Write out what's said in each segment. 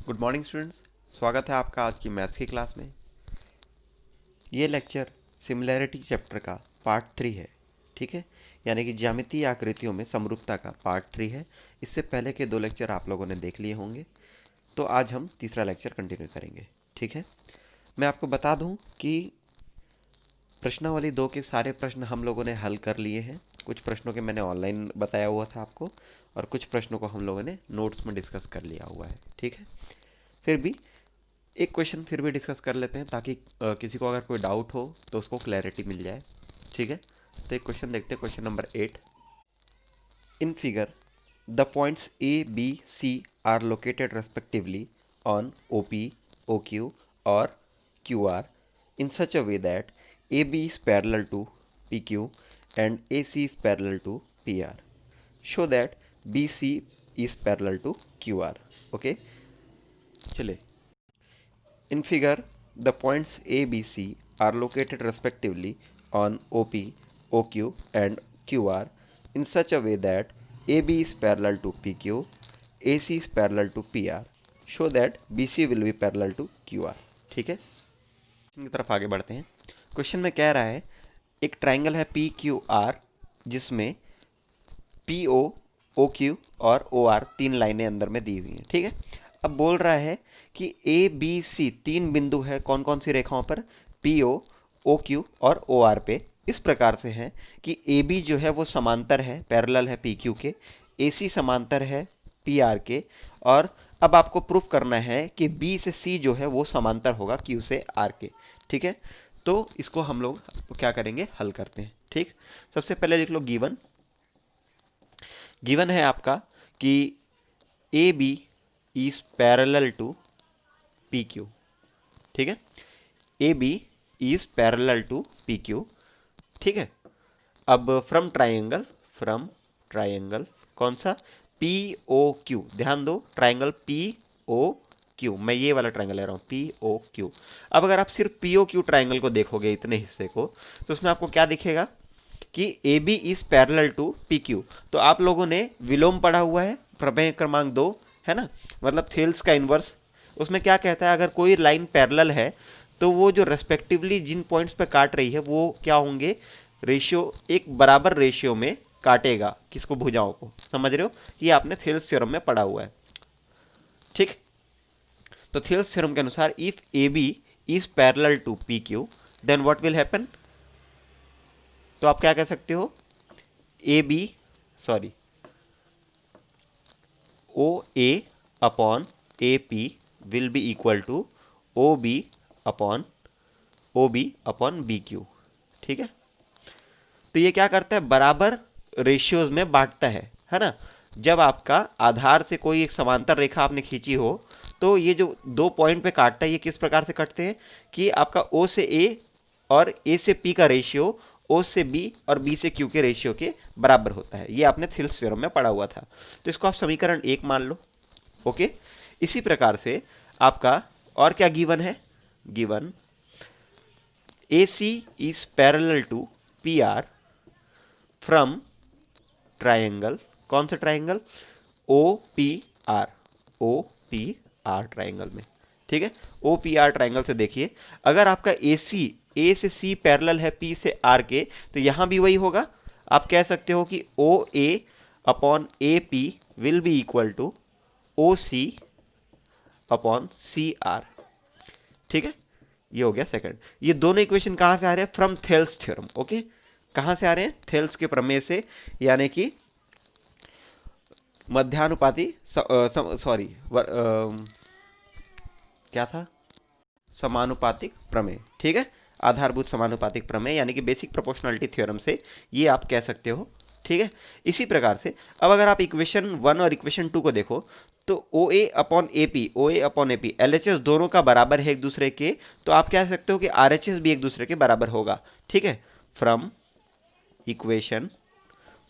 Good morning students. स्वागत है आपका आज की मैथ्स की क्लास में। ये लेक्चर सिमिलैरिटी चैप्टर का पार्ट 3 है। ठीक है, यानी कि ज्यामितीय आकृतियों में समरूपता का पार्ट 3 है। इससे पहले के 2 लेक्चर आप लोगों ने देख लिए होंगे, तो आज हम तीसरा लेक्चर कंटिन्यू करेंगे। ठीक है, मैं आपको बता दूं कि प्रश्नावली 2 के सारे प्रश्न हम लोगों ने हल कर लिए हैं। कुछ प्रश्नों के मैंने ऑनलाइन बताया हुआ था आपको, और कुछ प्रश्नों को हम लोगों ने नोट्स में डिस्कस कर लिया हुआ है। ठीक है, फिर भी एक क्वेश्चन फिर भी डिस्कस कर लेते हैं, ताकि किसी को अगर कोई डाउट हो तो उसको क्लैरिटी मिल जाए। ठीक है, तो एक क्वेश्चन देखते हैं, question number 8। In figure the points A B C are located respectively on O P O Q और Q R in such a way that AB is parallel to PQ and AC is parallel to PR. Show that BC is parallel to QR. Okay, चलिए। In figure, the points A, B, C are located respectively on OP, OQ and QR in such a way that AB is parallel to PQ, AC is parallel to PR. Show that BC will be parallel to QR. ठीक है, की तरफ आगे बढ़ते हैं। Question में कह रहा है एक ट्राइंगल है पी क्यू आर, जिसमें पी ओ, ओ क्यू और ओ आर 3 लाइनें अंदर में दी हुई हैं। ठीक है, अब बोल रहा है कि ए बी सी 3 बिंदु है कौन कौन सी रेखाओं पर, पी ओ क्यू और ओ आर पे। इस प्रकार से है कि ए बी जो है वो समांतर है, पैरेलल है पी क्यू के, ए सी समांतर है पी आर के, और अब आपको प्रूफ करना है कि बी से सी जो है वो समांतर होगा क्यू से आर के। ठीक है, तो इसको हम लोग क्या करेंगे, हल करते हैं। ठीक, सबसे पहले देख लो गिवन। गिवन है आपका कि A B is parallel to P Q. ठीक है, A B is parallel to P Q. ठीक है, अब फ्रॉम ट्राइंगल कौन सा, पी ओ क्यू। ध्यान दो, ट्राइंगल पी ओ क्यू, मैं ये वाला ट्राइंगल ले रहा हूँ पी ओ क्यू। अब अगर आप सिर्फ पी ओ क्यू ट्राइंगल को देखोगे, इतने हिस्से को, तो उसमें आपको क्या दिखेगा कि A B is parallel to P Q. तो आप लोगों ने विलोम पढ़ा हुआ है, प्रमेय क्रमांक 2, है ना, मतलब थेल्स का इन्वर्स। उसमें क्या कहता है, अगर कोई लाइन पैरेलल है तो वो जो रेस्पेक्टिवली जिन पॉइंट्स पे काट रही है वो क्या होंगे, रेशियो, एक बराबर रेशियो में काटेगा। किसको, भुजाओं को। समझ रहे हो, ये आपने थेल्स थ्योरम में पढ़ा हुआ है। ठीक, तो थेल्स थ्योरम के अनुसार if A B is parallel to P Q then what will happen. तो आप क्या कह सकते हो, A B, sorry, O A upon A P will be equal to O B upon B Q. ठीक है, तो ये क्या करता है, बराबर रेशियोज में बांटता है ना। जब आपका आधार से कोई एक समांतर रेखा आपने खींची हो, तो ये जो 2 पॉइंट पे काटता है, ये किस प्रकार से कटते हैं कि आपका ओ से ए और ए से पी का रेशियो ओ से बी और बी से क्यू के रेशियो के बराबर होता है। ये आपने थेल्स थ्योरम में पढ़ा हुआ था, तो इसको आप समीकरण 1 मान लो। ओके, इसी प्रकार से आपका और क्या गिवन है, given A C is parallel to P R from triangle, कौन सा triangle, O P R, O P R triangle में। ठीक है, ओ पी आर ट्राइंगल से देखिए, अगर आपका ए सी, ए से सी पैरेलल है पी से आर के, तो यहां भी वही होगा। आप कह सकते हो कि O A upon A P will be equal to O C upon C R. ठीक है, ये हो गया सेकंड। ये दोनों इक्वेशन कहां से आ रहे हैं, फ्रॉम थेल्स थ्योरम। ओके, कहां से आ रहे हैं, थेल्स के प्रमेय से, यानी कि मध्यानुपाती, सॉरी, क्या था, समानुपातिक प्रमेय। ठीक है, आधारभूत समानुपातिक प्रमेय, यानी कि बेसिक प्रोपोर्शनलिटी थ्योरम से ये आप कह सकते हो। ठीक है, इसी प्रकार से अब अगर आप इक्वेशन 1 और इक्वेशन 2 को देखो, तो O A upon A P, O A upon A P, L H S दोनों का बराबर है एक दूसरे के, तो आप कह सकते हो कि आर एच एस भी एक दूसरे के बराबर होगा। ठीक है, फ्रॉम इक्वेशन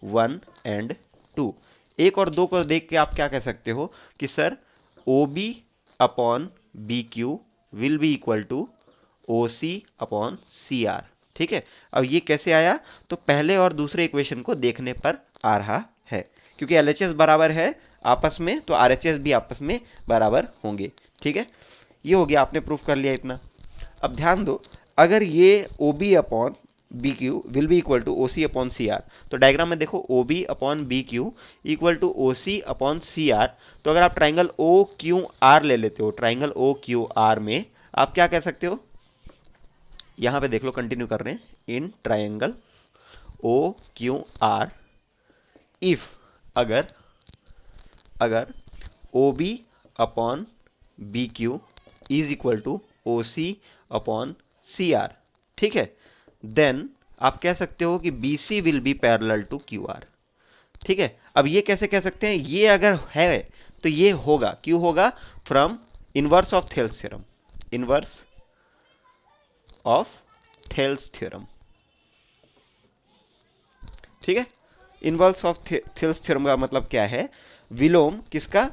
1 एंड 2, 1 और 2 को देख के आप क्या कह सकते हो कि sir O B upon B Q will be equal to O C upon C R. ठीक है, अब ये कैसे आया, तो पहले और दूसरे इक्वेशन को देखने पर आ रहा है, क्योंकि एल एच एस बराबर है आपस में, तो RHS भी आपस में बराबर होंगे। ठीक है, ये हो गया, आपने प्रूफ कर लिया इतना। अब ध्यान दो, अगर ये OB upon BQ will be equal to OC upon CR, तो डायग्राम में देखो OB upon BQ equal to OC upon CR, तो अगर आप ट्राइंगल OQR ले लेते हो, ट्राइंगल OQR में आप क्या कह सकते हो, यहां पे देख लो, कंटिन्यू कर रहे हैं, इन ट्राइंगल OQR इफ, अगर अगर OB upon BQ is equal to OC upon CR, ठीक है, देन आप कह सकते हो कि BC will be parallel to QR। ठीक है, अब ये कैसे कह सकते हैं, ये अगर है तो ये होगा, क्यों होगा, from inverse of Thales theorem, inverse of Thales theorem. ठीक है, इनवर्स ऑफ थेल्स थ्योरम का मतलब क्या है, विलोम किसका,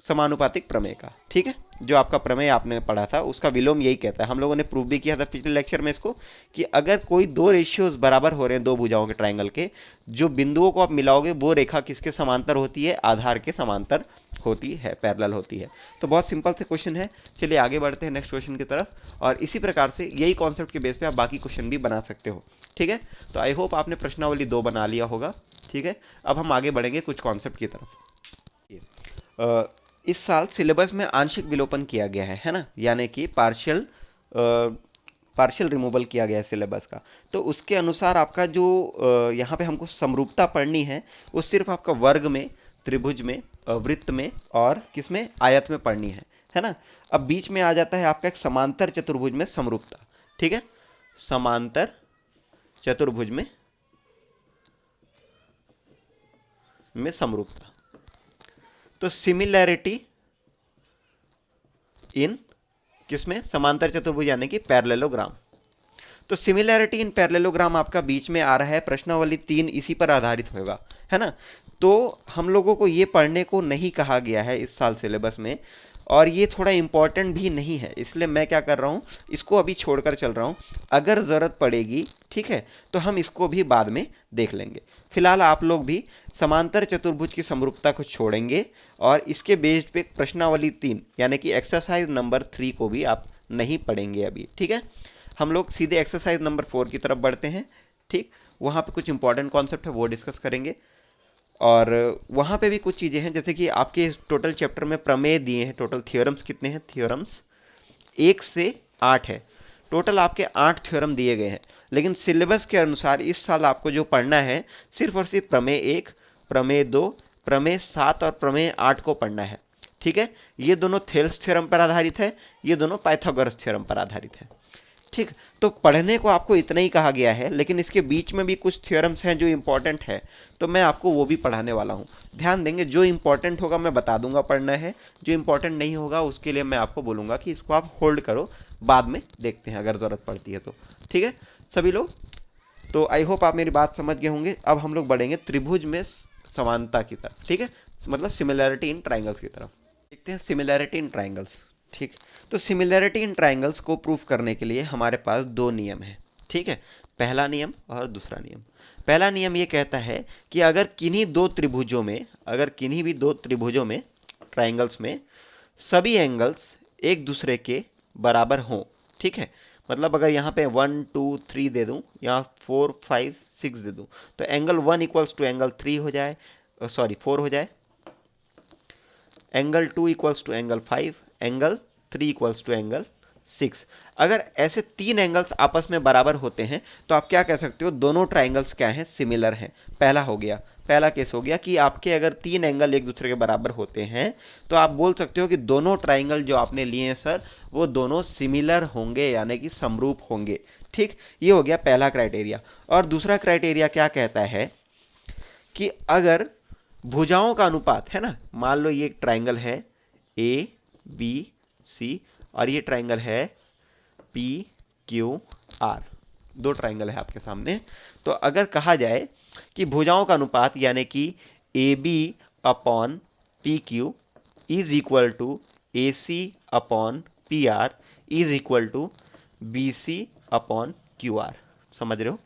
समानुपातिक प्रमेय का। ठीक है, जो आपका प्रमेय आपने पढ़ा था उसका विलोम यही कहता है। हम लोगों ने प्रूव भी किया था पिछले लेक्चर में इसको, कि अगर कोई दो रेशियोज बराबर हो रहे हैं दो भुजाओं के ट्राइंगल के, जो बिंदुओं को आप मिलाओगे वो रेखा किसके समांतर होती है, आधार के समांतर होती है, पैरेलल होती है। तो बहुत सिंपल से क्वेश्चन है। चलिए आगे बढ़ते हैं नेक्स्ट क्वेश्चन की तरफ, और इसी प्रकार से यही कॉन्सेप्ट के बेस पे आप बाकी क्वेश्चन भी बना सकते हो। ठीक है, तो आई होप आपने प्रश्नावली 2 बना लिया होगा। ठीक है, अब हम आगे बढ़ेंगे कुछ कॉन्सेप्ट की तरफ। इस साल सिलेबस में आंशिक विलोपन किया गया है ना, यानी कि पार्शियल रिमूवल किया गया है सिलेबस का। तो उसके अनुसार आपका जो यहाँ पे हमको समरूपता पढ़नी है, वो सिर्फ आपका वर्ग में, त्रिभुज में, वृत्त में और किसमें, आयत में पढ़नी है ना। अब बीच में आ जाता है आपका एक समांतर चतुर्भुज में समरूपता। ठीक है, समांतर चतुर्भुज में समरूपता, तो सिमिलैरिटी इन किसमें, समांतर चतुर्भुज यानी कि पैरेललोग्राम। तो सिमिलैरिटी इन पैरेललोग्राम आपका बीच में आ रहा है, प्रश्नावली 3 इसी पर आधारित होगा, है ना। तो हम लोगों को ये पढ़ने को नहीं कहा गया है इस साल सिलेबस में, और ये थोड़ा इंपॉर्टेंट भी नहीं है, इसलिए मैं क्या कर रहा हूँ, इसको अभी छोड़कर चल रहा हूँ। अगर ज़रूरत पड़ेगी, ठीक है, तो हम इसको भी बाद में देख लेंगे। फिलहाल आप लोग भी समांतर चतुर्भुज की समरूपता को छोड़ेंगे, और इसके बेस्ड पे प्रश्नावली 3 यानी कि एक्सरसाइज नंबर 3 को भी आप नहीं पढ़ेंगे अभी। ठीक है, हम लोग सीधे एक्सरसाइज नंबर 4 की तरफ बढ़ते हैं। ठीक, वहाँ पे कुछ इंपॉर्टेंट कॉन्सेप्ट है वो डिस्कस करेंगे, और वहाँ पे भी कुछ चीज़ें हैं, जैसे कि आपके इस टोटल चैप्टर में प्रमेय दिए हैं, टोटल थ्योरम्स कितने हैं, थ्योरम्स 1 से 8 है, टोटल आपके 8 थ्योरम दिए गए हैं। लेकिन सिलेबस के अनुसार इस साल आपको जो पढ़ना है, सिर्फ और सिर्फ प्रमेय 1, प्रमेय 2, प्रमेय 7 और प्रमेय 8 को पढ़ना है। ठीक है, ये दोनों थेल्स थ्योरम पर आधारित है, ये दोनों पाइथागोरस थ्योरम पर आधारित है। ठीक, तो पढ़ने को आपको इतना ही कहा गया है, लेकिन इसके बीच में भी कुछ थ्योरम्स हैं जो इंपॉर्टेंट है, तो मैं आपको वो भी पढ़ाने वाला हूँ। ध्यान देंगे, जो इंपॉर्टेंट होगा मैं बता दूंगा पढ़ना है, जो इंपॉर्टेंट नहीं होगा उसके लिए मैं आपको बोलूँगा कि इसको आप होल्ड करो, बाद में देखते हैं अगर ज़रूरत पड़ती है तो। ठीक है सभी लोग, तो आई होप आप मेरी बात समझ गए होंगे। अब हम लोग बढ़ेंगे त्रिभुज में समानता की तरफ। ठीक है, मतलब सिमिलैरिटी इन ट्राइंगल्स की तरफ देखते हैं, सिमिलैरिटी इन ट्राइंगल्स। ठीक, तो सिमिलैरिटी इन ट्राइंगल्स को प्रूफ करने के लिए हमारे पास 2 नियम हैं। ठीक है, पहला नियम और दूसरा नियम। पहला नियम ये कहता है कि अगर किन्हीं दो त्रिभुजों में, अगर किन्हीं भी दो त्रिभुजों में, ट्राइंगल्स में, सभी एंगल्स एक दूसरे के बराबर हों, ठीक है, मतलब अगर यहाँ पे 1 2 3 दे दूँ, यहाँ 4 5 6 दे दूँ, तो एंगल 1 इक्वल्स टू एंगल 3 हो जाए, सॉरी 4 हो जाए, angle 2 equals to angle 5, angle 3 equals to angle 6। अगर ऐसे 3 एंगल्स आपस में बराबर होते हैं तो आप क्या कह सकते हो, दोनों ट्राइंगल्स क्या हैं, सिमिलर हैं। पहला हो गया, पहला केस हो गया कि आपके अगर 3 एंगल एक दूसरे के बराबर होते हैं तो आप बोल सकते हो कि दोनों ट्राइंगल जो आपने लिए हैं सर, वो दोनों सिमिलर होंगे, यानी कि समरूप होंगे। ठीक, ये हो गया पहला क्राइटेरिया। और दूसरा क्राइटेरिया क्या कहता है कि अगर भुजाओं का अनुपात है ना, मान लो ये एक ट्राइंगल है ए बी सी, और ये ट्राइंगल है पी क्यू आर, 2 ट्राइंगल है आपके सामने। तो अगर कहा जाए कि भुजाओं का अनुपात यानी कि A B upon P Q is equal to A C upon P R is equal to B C upon Q R, समझ रहे हो।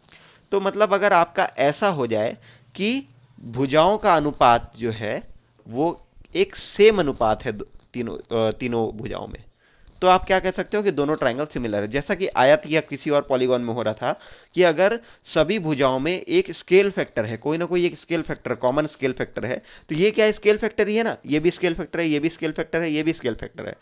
तो मतलब अगर आपका ऐसा हो जाए कि भुजाओं का अनुपात जो है, वो एक सेम अनुपात है तीनों भुजाओं में, तो आप क्या कह सकते हो कि दोनों ट्रायंगल सिमिलर है। जैसा कि आयत या किसी और पॉलीगॉन में हो रहा था कि अगर सभी भुजाओं में एक स्केल फैक्टर है, कोई ना कोई एक scale factor, common scale factor है, तो ये क्या स्केल फैक्टर ही है ना, ये भी स्केल फैक्टर है, ये भी स्केल फैक्टर है, ये भी स्केल फैक्टर है।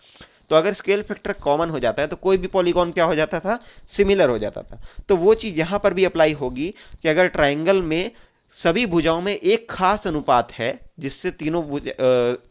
तो अगर स्केल फैक्टर कॉमन हो जाता है तो कोई भी पॉलीगॉन क्या हो जाता था, सिमिलर हो जाता था। तो वो चीज यहां पर भी अप्लाई होगी कि अगर ट्राइंगल में सभी भुजाओं में एक खास अनुपात है जिससे तीनों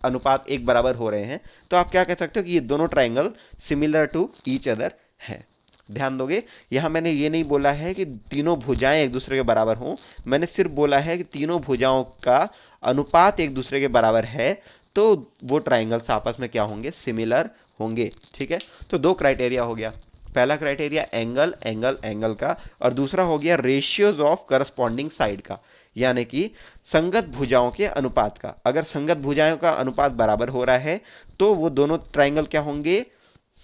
अनुपात एक बराबर हो रहे हैं, तो आप क्या कह सकते हो कि ये दोनों triangle similar to each other हैं। ध्यान दोगे, यहां मैंने ये नहीं बोला है कि तीनों भुजाएं एक दूसरे के बराबर हों, मैंने सिर्फ बोला है कि तीनों भुजाओं का अनुपात एक दूसरे के बराबर है, तो वो ट्राइंगल्स आपस में क्या होंगे, सिमिलर होंगे। ठीक है, तो दो क्राइटेरिया हो गया। पहला क्राइटेरिया एंगल एंगल एंगल का, और दूसरा हो गया रेशियोज ऑफ करस्पॉन्डिंग साइड का, यानी कि संगत भुजाओं के अनुपात का। अगर संगत भुजाओं का अनुपात बराबर हो रहा है तो वो दोनों ट्राइंगल क्या होंगे,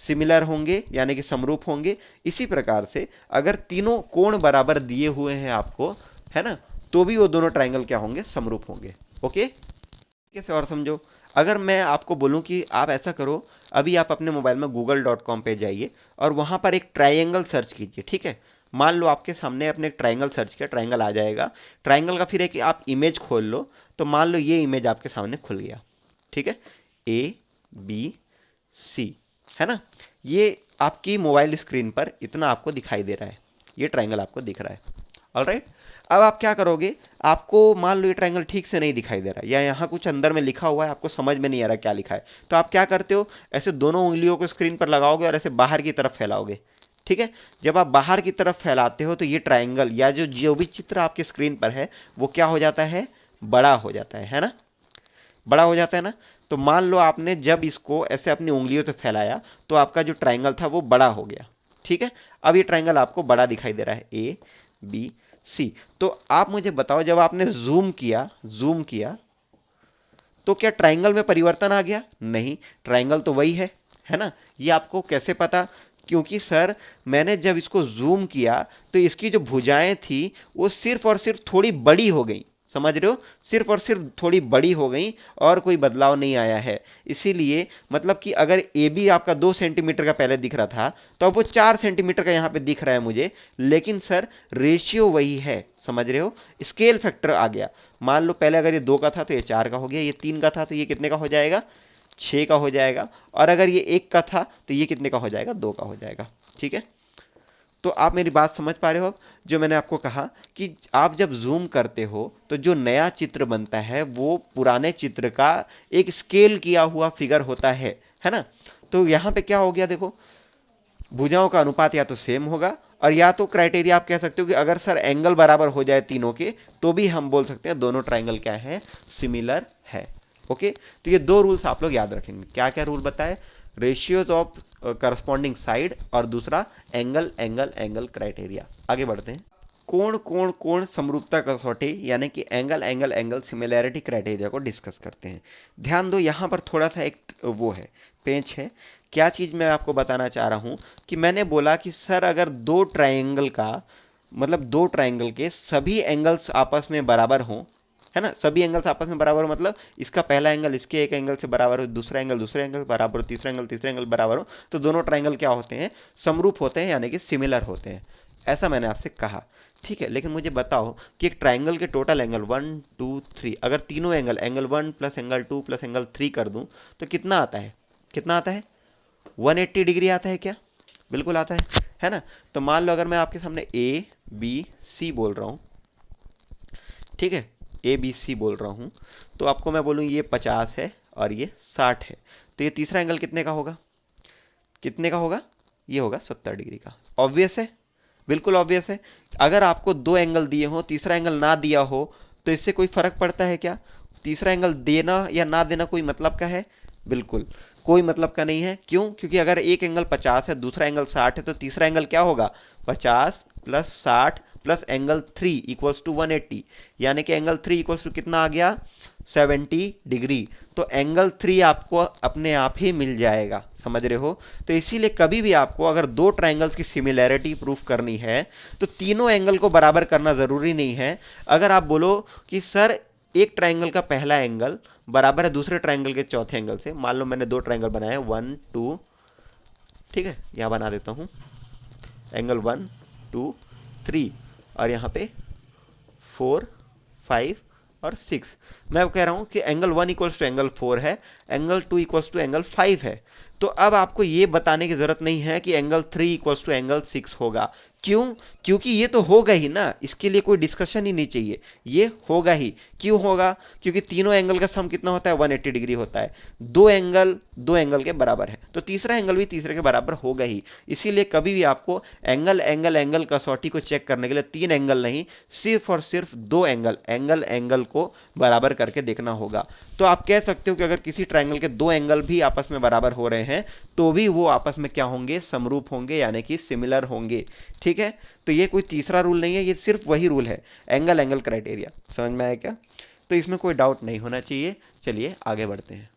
सिमिलर होंगे, यानी कि समरूप होंगे। इसी प्रकार से अगर तीनों कोण बराबर दिए हुए हैं आपको, है ना, तो भी वो दोनों ट्राइंगल क्या होंगे, समरूप होंगे। ओके, कैसे और समझो। अगर मैं आपको बोलूं कि आप ऐसा करो, अभी आप अपने मोबाइल में google.com पे जाइए और वहां पर एक ट्राइंगल सर्च कीजिए। ठीक है, मान लो आपके सामने अपने एक ट्राइंगल सर्च किया, ट्राइंगल आ जाएगा। ट्राइंगल का फिर एक आप इमेज खोल लो, तो मान लो ये इमेज आपके सामने खुल गया। ठीक है, ABC, है ना, ये आपकी मोबाइल स्क्रीन पर इतना आपको दिखाई दे रहा है, ये ट्राइंगल आपको दिख रहा है। ऑलराइट, अब आप क्या करोगे, आपको मान लो ये ट्राइंगल ठीक से नहीं दिखाई दे रहा, या यहाँ कुछ अंदर में लिखा हुआ है, आपको समझ में नहीं आ रहा क्या लिखा है, तो आप क्या करते हो, ऐसे दोनों उंगलियों को स्क्रीन पर लगाओगे और ऐसे बाहर की तरफ फैलाओगे। ठीक है, जब आप बाहर की तरफ फैलाते हो तो ये ट्राइंगल या जो भी चित्र आपके स्क्रीन पर है वो क्या हो जाता है, बड़ा हो जाता है ना, बड़ा हो जाता है ना। तो मान लो आपने जब इसको ऐसे अपनी उंगलियों से फैलाया तो आपका जो ट्राइंगल था वो बड़ा हो गया। ठीक है, अब ये ट्राइंगल आपको बड़ा दिखाई दे रहा है, ABC। तो आप मुझे बताओ, जब आपने जूम किया तो क्या ट्राइंगल में परिवर्तन आ गया, नहीं, ट्राइंगल तो वही है ना। ये आपको कैसे पता, क्योंकि सर मैंने जब इसको जूम किया तो इसकी जो भुजाएं थी वो सिर्फ और सिर्फ थोड़ी बड़ी हो गई, समझ रहे हो, सिर्फ और सिर्फ थोड़ी बड़ी हो गई और कोई बदलाव नहीं आया है। इसीलिए मतलब कि अगर ए बी आपका 2 सेंटीमीटर का पहले दिख रहा था तो अब वो 4 सेंटीमीटर का यहाँ पे दिख रहा है मुझे, लेकिन सर रेशियो वही है, समझ रहे हो, स्केल फैक्टर आ गया। मान लो पहले अगर ये 2 का था तो ये 4 का हो गया, ये 3 का था तो ये कितने का हो जाएगा, 6 का हो जाएगा, और अगर ये 1 का था तो ये कितने का हो जाएगा, 2 का हो जाएगा। ठीक है, तो आप मेरी बात समझ पा रहे हो अब, जो मैंने आपको कहा कि आप जब जूम करते हो तो जो नया चित्र बनता है वो पुराने चित्र का एक स्केल किया हुआ फिगर होता है ना। तो यहाँ पे क्या हो गया, देखो भुजाओं का अनुपात या तो सेम होगा, और या तो क्राइटेरिया आप कह सकते हो कि अगर सर एंगल बराबर हो जाए तीनों के, तो भी हम बोल सकते हैं दोनों ट्राइंगल क्या है, सिमिलर है। ओके, तो ये दो रूल्स आप लोग याद रखेंगे। क्या क्या रूल बताए, रेशियोज ऑफ करस्पॉन्डिंग साइड, और दूसरा एंगल एंगल एंगल क्राइटेरिया। आगे बढ़ते हैं, कोण कोण कोण समरूपता कसौटी, यानी कि angle angle angle similarity criteria को डिस्कस करते हैं। ध्यान दो, यहाँ पर थोड़ा सा एक वो है, पेंच है। क्या चीज़ मैं आपको बताना चाह रहा हूँ कि मैंने बोला कि सर अगर दो ट्राइंगल का मतलब दो ट्राइंगल के सभी एंगल्स आपस में बराबर हों, है ना, सभी एंगल्स आपस में बराबर हो, मतलब इसका पहला एंगल इसके एक एंगल से बराबर हो, दूसरा एंगल दूसरे एंगल बराबर हो, तीसरा एंगल तीसरे एंगल बराबर हो, तो दोनों ट्राइंगल क्या होते हैं, समरूप होते हैं, यानी कि सिमिलर होते हैं। ऐसा मैंने आपसे कहा। ठीक है, लेकिन मुझे बताओ कि एक ट्राइंगल के टोटल एंगल 1 2 3, अगर तीनों angle 1 plus angle 2 plus angle 3 कर दूं तो कितना आता है, कितना आता है, 180 डिग्री आता है क्या, बिल्कुल आता है ना। तो मान लो अगर मैं आपके सामने ABC बोल रहा हूँ, ठीक है, ABC बोल रहा हूँ, तो आपको मैं बोलूँ ये 50 है और ये 60 है, तो ये तीसरा एंगल कितने का होगा, कितने का होगा, ये होगा 70 डिग्री का। ऑब्वियस है, बिल्कुल ऑब्वियस है। अगर आपको दो एंगल दिए हो, तीसरा एंगल ना दिया हो, तो इससे कोई फर्क पड़ता है क्या, तीसरा एंगल देना या ना देना कोई मतलब का है, बिल्कुल कोई मतलब का नहीं है। क्यों, क्योंकि अगर एक एंगल 50 है दूसरा एंगल 60 है, तो तीसरा एंगल क्या होगा, 50 plus 60 plus angle 3 equals to 180, यानी कि एंगल 3 इक्वल्स टू कितना आ गया, 70 डिग्री। तो एंगल 3 आपको अपने आप ही मिल जाएगा, समझ रहे हो। तो इसीलिए कभी भी आपको अगर दो ट्राइंगल्स की सिमिलैरिटी प्रूफ करनी है तो तीनों एंगल को बराबर करना जरूरी नहीं है। अगर आप बोलो कि सर एक ट्राइंगल का पहला एंगल बराबर है दूसरे ट्राइंगल के चौथे एंगल से। मान लो मैंने दो ट्राइंगल बनाए 1 2, ठीक है, यहां बना देता हूं एंगल 1 2 3, और यहां पे 4 5 और 6। मैं कह रहा हूं कि एंगल 1 इक्वल्स टू एंगल 4 है, एंगल 2 इक्वल्स टू एंगल 5 है। तो अब आपको ये बताने की जरूरत नहीं है कि एंगल 3 इक्वल्स टू एंगल 6 होगा। क्यों? क्योंकि ये तो होगा ही ना, इसके लिए कोई डिस्कशन ही नहीं चाहिए, ये होगा ही। क्यों होगा? क्योंकि तीनों एंगल का सम कितना होता है? 180 डिग्री होता है। दो एंगल के बराबर है, तो तीसरा एंगल भी तीसरे के बराबर होगा ही। इसीलिए कभी भी आपको एंगल एंगल एंगल कसौटी को चेक करने के लिए तीन एंगल नहीं, सिर्फ और सिर्फ दो एंगल एंगल एंगल को बराबर करके देखना होगा। तो आप कह सकते हो कि अगर किसी ट्राइंगल के दो एंगल भी आपस में बराबर हो रहे हैं तो भी वो आपस में क्या होंगे? समरूप होंगे, यानी कि सिमिलर होंगे। ठीक है, तो ये कोई तीसरा रूल नहीं है, ये सिर्फ वही रूल है, एंगल एंगल क्राइटेरिया। समझ में आया क्या? तो इसमें कोई डाउट नहीं होना चाहिए। चलिए आगे बढ़ते हैं।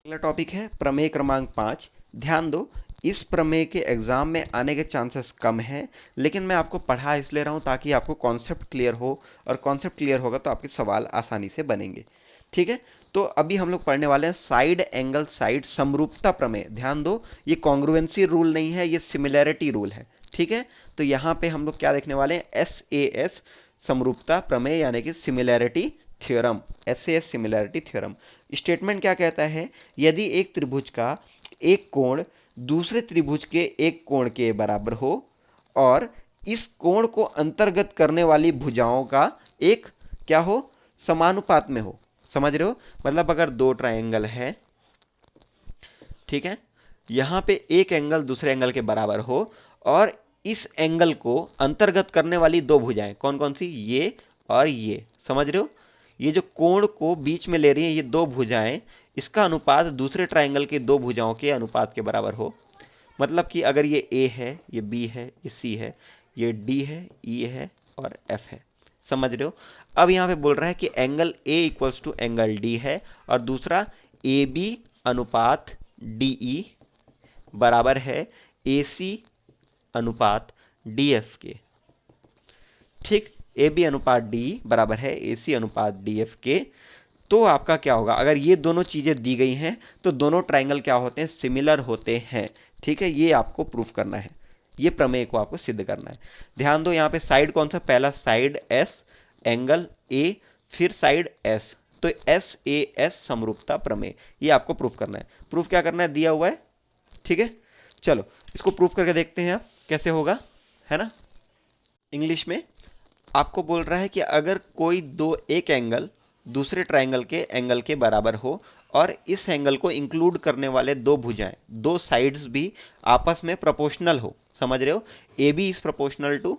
अगला टॉपिक है प्रमेय क्रमांक 5। ध्यान दो, इस प्रमेय के एग्जाम में आने के चांसेस कम हैं, लेकिन मैं आपको पढ़ा इसलिए रहा हूं ताकि आपको कॉन्सेप्ट क्लियर हो, और कॉन्सेप्ट क्लियर होगा तो आपके सवाल आसानी से बनेंगे। ठीक है, तो अभी हम लोग पढ़ने वाले हैं साइड एंगल साइड समरूपता प्रमेय। ध्यान दो, ये कॉन्ग्रुएंसी रूल नहीं है, ये सिमिलैरिटी रूल है। ठीक है, तो यहाँ पे हम लोग क्या देखने वाले हैं? SAS समरूपता प्रमेय, यानी कि similarity theorem. SAS similarity theorem. Statement क्या कहता है? यदि एक त्रिभुज का एक कोण दूसरे त्रिभुज के एक कोण के बराबर हो और इस कोण को अंतर्गत करने वाली भुजाओं का एक क्या हो? समानुपात में हो। समझ रहे हो? मतलब अगर दो ट्रायंगल है, ठीक है, यहां पे एक एंगल दूसरे एंगल के बराबर हो और इस एंगल को अंतर्गत करने वाली दो भुजाएं कौन कौन सी? ये और ये। समझ रहे हो? ये जो कोण को बीच में ले रही है ये दो भुजाएं, इसका अनुपात दूसरे ट्राइंगल के दो भुजाओं के अनुपात के बराबर हो। मतलब कि अगर ये A है, ये B है, ये C है, ये D है, E है और F है। समझ रहे हो? अब यहां पे बोल रहा है कि angle A equals to angle D है और दूसरा AB अनुपात DE बराबर है AC अनुपात DF के। ठीक, AB अनुपात D बराबर है AC अनुपात DF के। तो आपका क्या होगा? अगर ये दोनों चीजें दी गई हैं तो दोनों ट्राइंगल क्या होते हैं? सिमिलर होते हैं। ठीक है, ये आपको प्रूफ करना है, ये प्रमेय को आपको सिद्ध करना है। ध्यान दो, यहाँ पे साइड कौन सा? पहला साइड S, एंगल A, फिर साइड S, तो SAS समरूपता प्रमेय, ये आपको प्रूफ करना है। प्रूफ क्या करना है? दिया हुआ है। ठीक है, चलो इसको प्रूफ करके देखते हैं आप कैसे होगा, है ना। इंग्लिश में आपको बोल रहा है कि अगर कोई एक एंगल दूसरे ट्राइंगल के एंगल के बराबर हो और इस एंगल को इंक्लूड करने वाले दो भुजाएं, दो साइड्स भी आपस में प्रोपोर्शनल हो। समझ रहे हो? AB is proportional to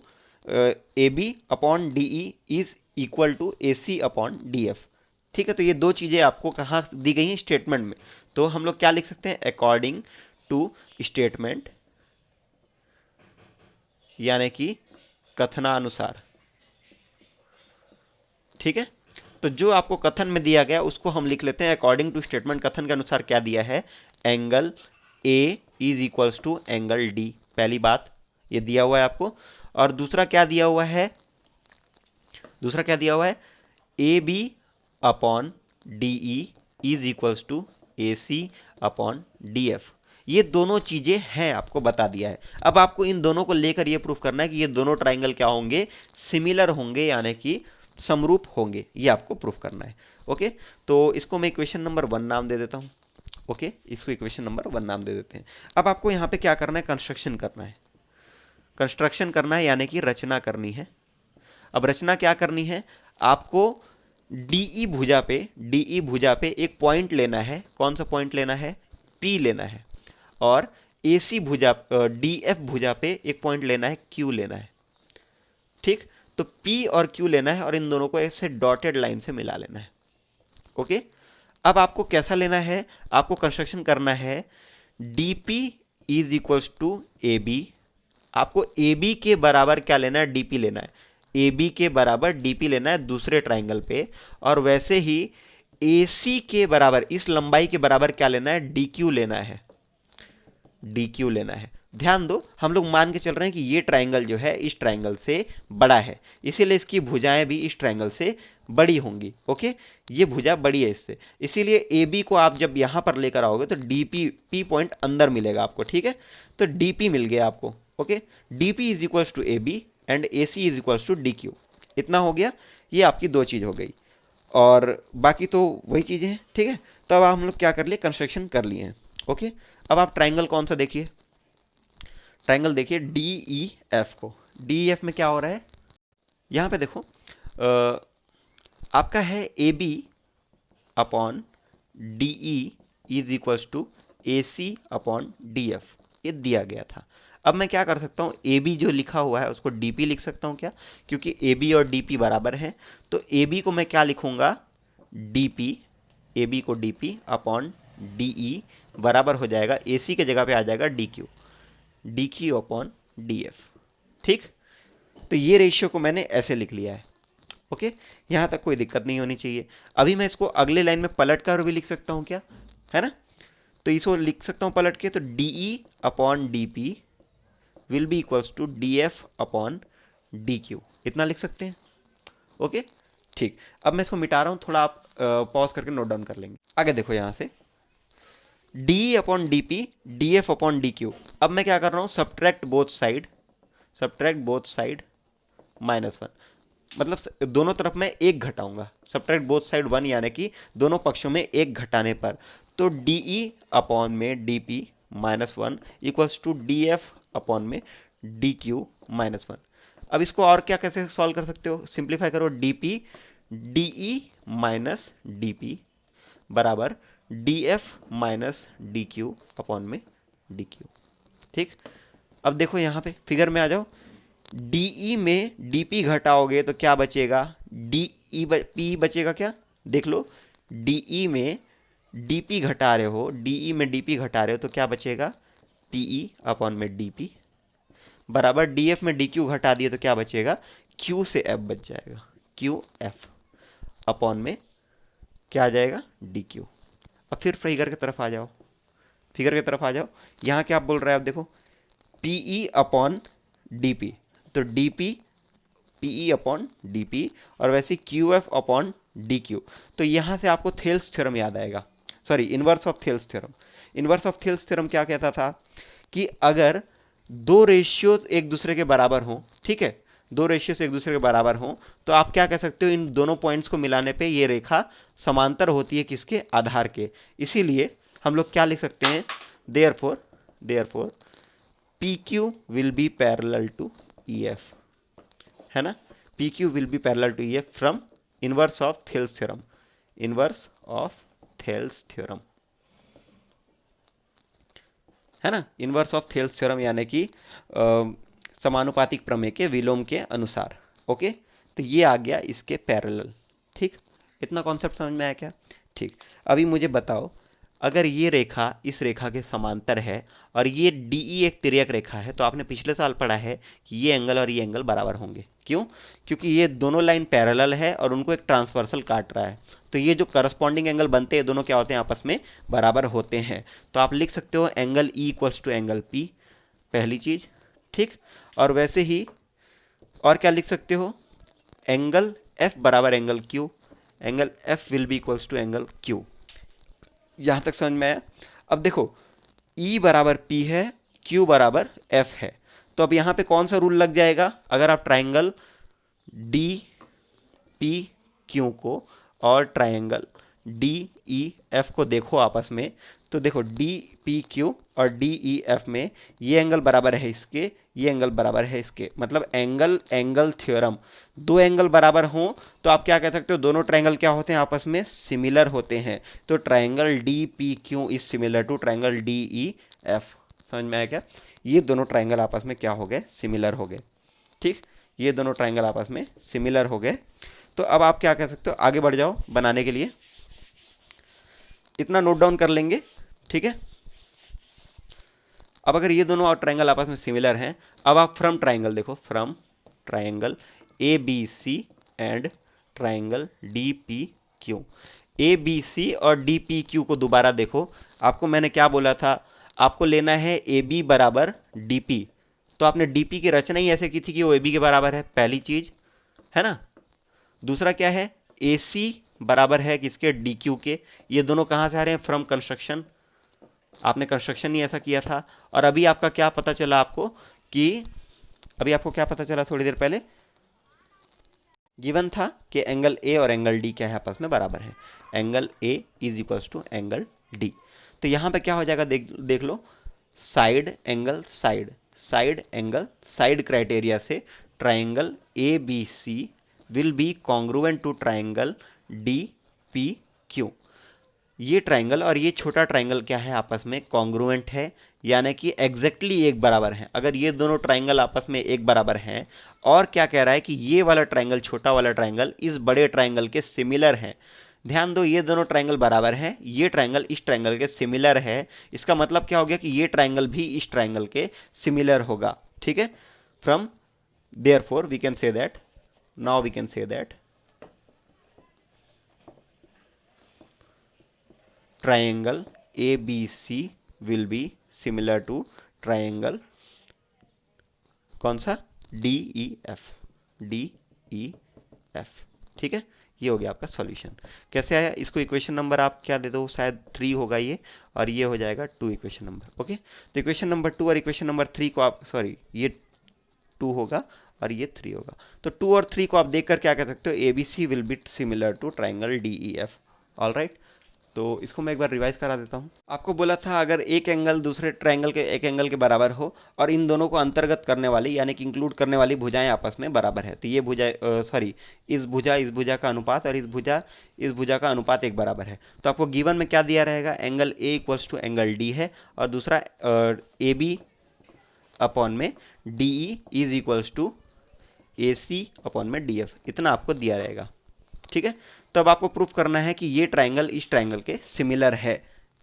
AB upon DE is equal to AC upon DF। ठीक है, तो ये दो चीजें आपको कहाँ दी गई हैं? स्टेटमेंट में। तो हम लोग क्या लिख सकते हैं? अकॉर्डिंग टू स्टेटमेंट, यानी कि कथनानुसार। ठीक है, तो जो आपको कथन में दिया गया उसको हम लिख लेते हैं अकॉर्डिंग टू स्टेटमेंट। कथन के अनुसार क्या दिया है? Angle A is equals to angle D। पहली बात ये दिया हुआ है आपको। और दूसरा क्या दिया हुआ है? दूसरा क्या दिया हुआ है? AB upon DE is equals to AC upon DF। ये दोनों चीजें हैं, आपको बता दिया है। अब आपको इन दोनों को लेकर ये प्रूफ करना है कि ये दोनों ट्राइंगल क्या होंगे? सिमिलर होंगे, यानी कि समरूप होंगे, ये आपको प्रूफ करना है। ओके, तो इसको मैं इक्वेशन नंबर 1 नाम दे देता हूं। ओके, इसको इक्वेशन नंबर 1 नाम दे देते हैं। अब आपको यहां पे क्या करना है? कंस्ट्रक्शन करना है। कंस्ट्रक्शन करना है यानी कि रचना करनी है। अब रचना क्या करनी है? आपको DE भुजा पे एक पॉइंट लेना है। कौन सा पॉइंट लेना है? P लेना है। और AC भुजा DF भुजा पे एक पॉइंट लेना है, Q लेना है। ठीक, तो P और Q लेना है और इन दोनों को ऐसे डॉटेड लाइन से मिला लेना है। ओके, अब आपको कैसा लेना है? आपको कंस्ट्रक्शन करना है DP is equals to AB। आपको AB के बराबर क्या लेना है? DP लेना है। AB के बराबर DP लेना है दूसरे ट्राइंगल पे। और वैसे ही AC के बराबर, इस लंबाई के बराबर क्या लेना है? DQ लेना है। DQ लेना है। ध्यान दो, हम लोग मान के चल रहे हैं कि ये ट्राइंगल जो है इस ट्राइंगल से बड़ा है, इसीलिए इसकी भुजाएं भी इस ट्राइंगल से बड़ी होंगी। ओके, ये भुजा बड़ी है इससे, इसीलिए ए बी को आप जब यहां पर लेकर आओगे तो डी पी, पी पॉइंट अंदर मिलेगा आपको, ठीक है। तो डी पी मिल गया आपको। Okay, D P is equals to A B and A C is equals to D Q. इतना हो गया, ये आपकी दो चीज़ हो गई, और बाकी तो वही चीज़ें हैं, ठीक है। तो अब हम लोग क्या कर लिए, कंस्ट्रक्शन कर लिए हैं। ओके, अब आप ट्राइंगल कौन सा देखिए, ट्राइंगल देखिए डी ई एफ को। डी ई एफ में क्या हो रहा है, यहाँ पे देखो आपका है A B upon D E is equals to A C upon D F, ये दिया गया था। अब मैं क्या कर सकता हूँ, ए बी जो लिखा हुआ है उसको डी पी लिख सकता हूँ क्या, क्योंकि ए बी और डी पी बराबर हैं। तो ए बी को मैं क्या लिखूंगा, डी पी, ए बी को D P upon D E बराबर हो जाएगा, ए सी के जगह पे आ जाएगा D Q, D Q upon D F. ठीक, तो ये रेशियो को मैंने ऐसे लिख लिया है। ओके, यहाँ तक कोई दिक्कत नहीं होनी चाहिए। अभी मैं इसको अगले लाइन में पलट कर भी लिख सकता हूँ क्या, है ना। तो इसको लिख सकता हूँ पलट के, तो D E upon D P will be equals to D F upon D Q, इतना लिख सकते हैं। ओके, ठीक। अब मैं इसको मिटा रहा हूँ, थोड़ा आप पॉज करके नोट डाउन कर लेंगे। आगे देखो यहाँ से D upon D P D F upon D Q. अब मैं क्या कर रहा हूँ, subtract both side, subtract both side -1, मतलब दोनों तरफ मैं एक घटाऊंगा, सब्ट्रैक्ट बोथ साइड 1 यानी कि दोनों पक्षों में एक घटाने पर। तो डी ई अपॉन में D P -1 equals to D F upon में डी क्यू -1। अब इसको और क्या कैसे सॉल्व कर सकते हो, सिंप्लीफाई करो, D P D E minus D P बराबर D F minus D Q upon में डी क्यू। ठीक, अब देखो यहाँ पे फिगर में आ जाओ, डीई में डीपी घटाओगे तो क्या बचेगा, डीई पी बचेगा क्या, देख लो, डीई में डीपी घटा रहे हो, डीई में डीपी घटा रहे हो तो क्या बचेगा, पीई अपॉन में डीपी बराबर डीएफ में डीक्यू घटा दिए तो क्या बचेगा, क्यू से एफ बच जाएगा, क्यू एफ अपॉन में क्या आ जाएगा, डी क्यू। अब फिर फिगर की तरफ आ जाओ, फिगर की तरफ आ जाओ, यहाँ क्या बोल रहा है, अब देखो पीई अपॉन डीपी, तो डीपी पीई अपॉन डीपी और वैसे Q F upon D Q. तो यहाँ से आपको थेल्स थ्योरम याद आएगा, sorry inverse of Thales theorem. Inverse of Thales theorem क्या कहता था कि अगर दो रेशियोज एक दूसरे के बराबर हों, ठीक है, दो रेशियोज एक दूसरे के बराबर हों, तो आप क्या कह सकते हो, इन दोनों पॉइंट्स को मिलाने पे ये रेखा समांतर होती है किसके, आधार के। इसीलिए हम लोग क्या लिख सकते हैं, therefore P Q will be parallel to E F, है ना, P Q will be parallel to E F from inverse of Thales theorem, inverse of Thales theorem, है ना, इनवर्स ऑफ थेल्स थ्योरम यानी कि समानुपातिक प्रमेय के विलोम के अनुसार। ओके, तो ये आ गया इसके पैरेलल। ठीक, इतना कॉन्सेप्ट समझ में आया क्या, ठीक। अभी मुझे बताओ, अगर ये रेखा इस रेखा के समांतर है और ये डीई एक तिर्यक रेखा है, तो आपने पिछले साल पढ़ा है कि ये एंगल और ये एंगल बराबर होंगे। क्यों, क्योंकि ये दोनों लाइन पैरेलल है और उनको एक ट्रांसवर्सल काट रहा है, तो ये जो करस्पॉन्डिंग एंगल बनते हैं दोनों क्या होते हैं, आपस में बराबर होते हैं। तो आप लिख सकते हो angle E equals to angle P, पहली चीज। ठीक, और वैसे ही और क्या लिख सकते हो, एंगल एफ बराबर angle Q, angle F will be equals to angle Q. यहां तक समझ में आया। अब देखो E बराबर P है, Q बराबर F है, तो अब यहां पे कौन सा रूल लग जाएगा, अगर आप ट्राइंगल डी पी क्यू को और ट्राइंगल डी ई एफ को देखो आपस में, तो देखो डी पी क्यू और डी ई एफ में ये एंगल बराबर है इसके, ये एंगल बराबर है इसके, मतलब एंगल एंगल थ्योरम, दो एंगल बराबर हों तो आप क्या कह सकते हो, दोनों ट्राइंगल क्या होते हैं, आपस में सिमिलर होते हैं। तो triangle D P Q is similar to triangle D E F. समझ में आया क्या, ये दोनों ट्राइंगल आपस में क्या हो गए, सिमिलर हो गए। ठीक, ये दोनों ट्राइंगल आपस में सिमिलर हो गए। तो अब आप क्या कह सकते हो, आगे बढ़ जाओ बनाने के लिए, इतना नोट डाउन कर लेंगे। ठीक है, अब अगर ये दोनों और ट्राइंगल आपस में सिमिलर हैं, अब आप फ्रॉम ट्राइंगल देखो, from triangle A B C and triangle D P Q, A B C और डी पी क्यू को दोबारा देखो। आपको मैंने क्या बोला था, आपको लेना है ए बी बराबर डी पी, तो आपने डी पी की रचना ही ऐसे की थी कि वो ए बी के बराबर है, पहली चीज है ना। दूसरा क्या है, ए सी बराबर है किसके, डी क्यू के। ये दोनों कहाँ से आ रहे हैं, फ्रॉम कंस्ट्रक्शन, आपने कंस्ट्रक्शन ही ऐसा किया था। और अभी आपका क्या पता चला आपको कि, अभी आपको क्या पता चला थोड़ी देर पहले, गिवन था कि एंगल ए और एंगल डी क्या है, आपस में बराबर है, angle A is equals to angle D. तो यहां पे क्या हो जाएगा, देख लो, side angle side, side angle side criteria से triangle A B C will be congruent to triangle D P Q. ये ट्राइंगल और ये छोटा ट्राइंगल क्या है, आपस में कॉन्ग्रुएंट है, यानी कि एग्जैक्टली एक बराबर है। अगर ये दोनों ट्राइंगल आपस में एक बराबर हैं, और क्या कह रहा है कि ये वाला ट्राइंगल, छोटा वाला ट्राइंगल इस बड़े ट्राइंगल के सिमिलर है। ध्यान दो, ये दोनों ट्राइंगल बराबर हैं, ये ट्राइंगल इस ट्राइंगल के सिमिलर है। इसका मतलब क्या हो गया कि ये ट्राइंगल भी इस ट्राइंगल के सिमिलर होगा, ठीक है। From therefore we can say that, now we can say that triangle ABC will be similar to triangle कौन सा, DEF, DEF, ठीक है। ये हो गया आपका सॉल्यूशन। कैसे आया, इसको इक्वेशन नंबर आप क्या दे दो, शायद 3 होगा ये, और ये हो जाएगा 2 इक्वेशन नंबर, ओके। तो इक्वेशन नंबर 2 और इक्वेशन नंबर 3 को आप, सॉरी ये 2 होगा और ये 3 होगा, तो 2 और 3 को आप देखकर क्या कह सकते हो, ABC will be similar to triangle DEF, all right. तो इसको मैं एक बार रिवाइज करा देता हूँ। आपको बोला था अगर एक एंगल दूसरे ट्रायंगल के एक एंगल के बराबर हो और इन दोनों को अंतर्गत करने वाली यानी कि इंक्लूड करने वाली भुजाएं आपस में बराबर है, तो ये भुजा, सॉरी, इस भुजा का अनुपात और इस भुजा का अनुपात एक बराबर है। तो आपको गिवन में क्या दिया रहेगा, angle A equals to angle D है, और दूसरा ए बी अपॉन में D E is equals to A C upon में डी एफ, इतना आपको दिया रहेगा, ठीक है। तो अब आपको प्रूफ करना है कि ये ट्राइंगल इस ट्राइंगल के सिमिलर है,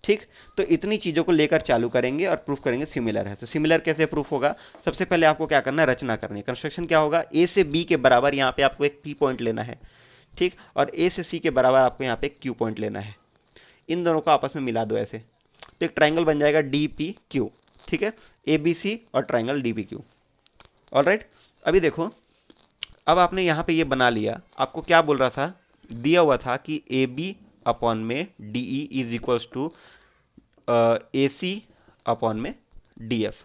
ठीक। तो इतनी चीज़ों को लेकर चालू करेंगे और प्रूफ करेंगे सिमिलर है। तो सिमिलर कैसे प्रूफ होगा, सबसे पहले आपको क्या करना है, रचना करनी है। कंस्ट्रक्शन क्या होगा, ए से बी के बराबर यहाँ पे आपको एक पी पॉइंट लेना है, ठीक, और ए से सी के बराबर आपको यहाँ पे एक क्यू पॉइंट लेना है। इन दोनों को आपस में मिला दो ऐसे, तो एक ट्राइंगल बन जाएगा डी पी क्यू, ठीक है, ए बी सी और triangle D P Q, all right. अभी देखो, अब आपने यहाँ पे ये बना लिया, आपको क्या बोल रहा था, दिया हुआ था कि ए बी अपॉन में D E is equals to A C upon में डी एफ,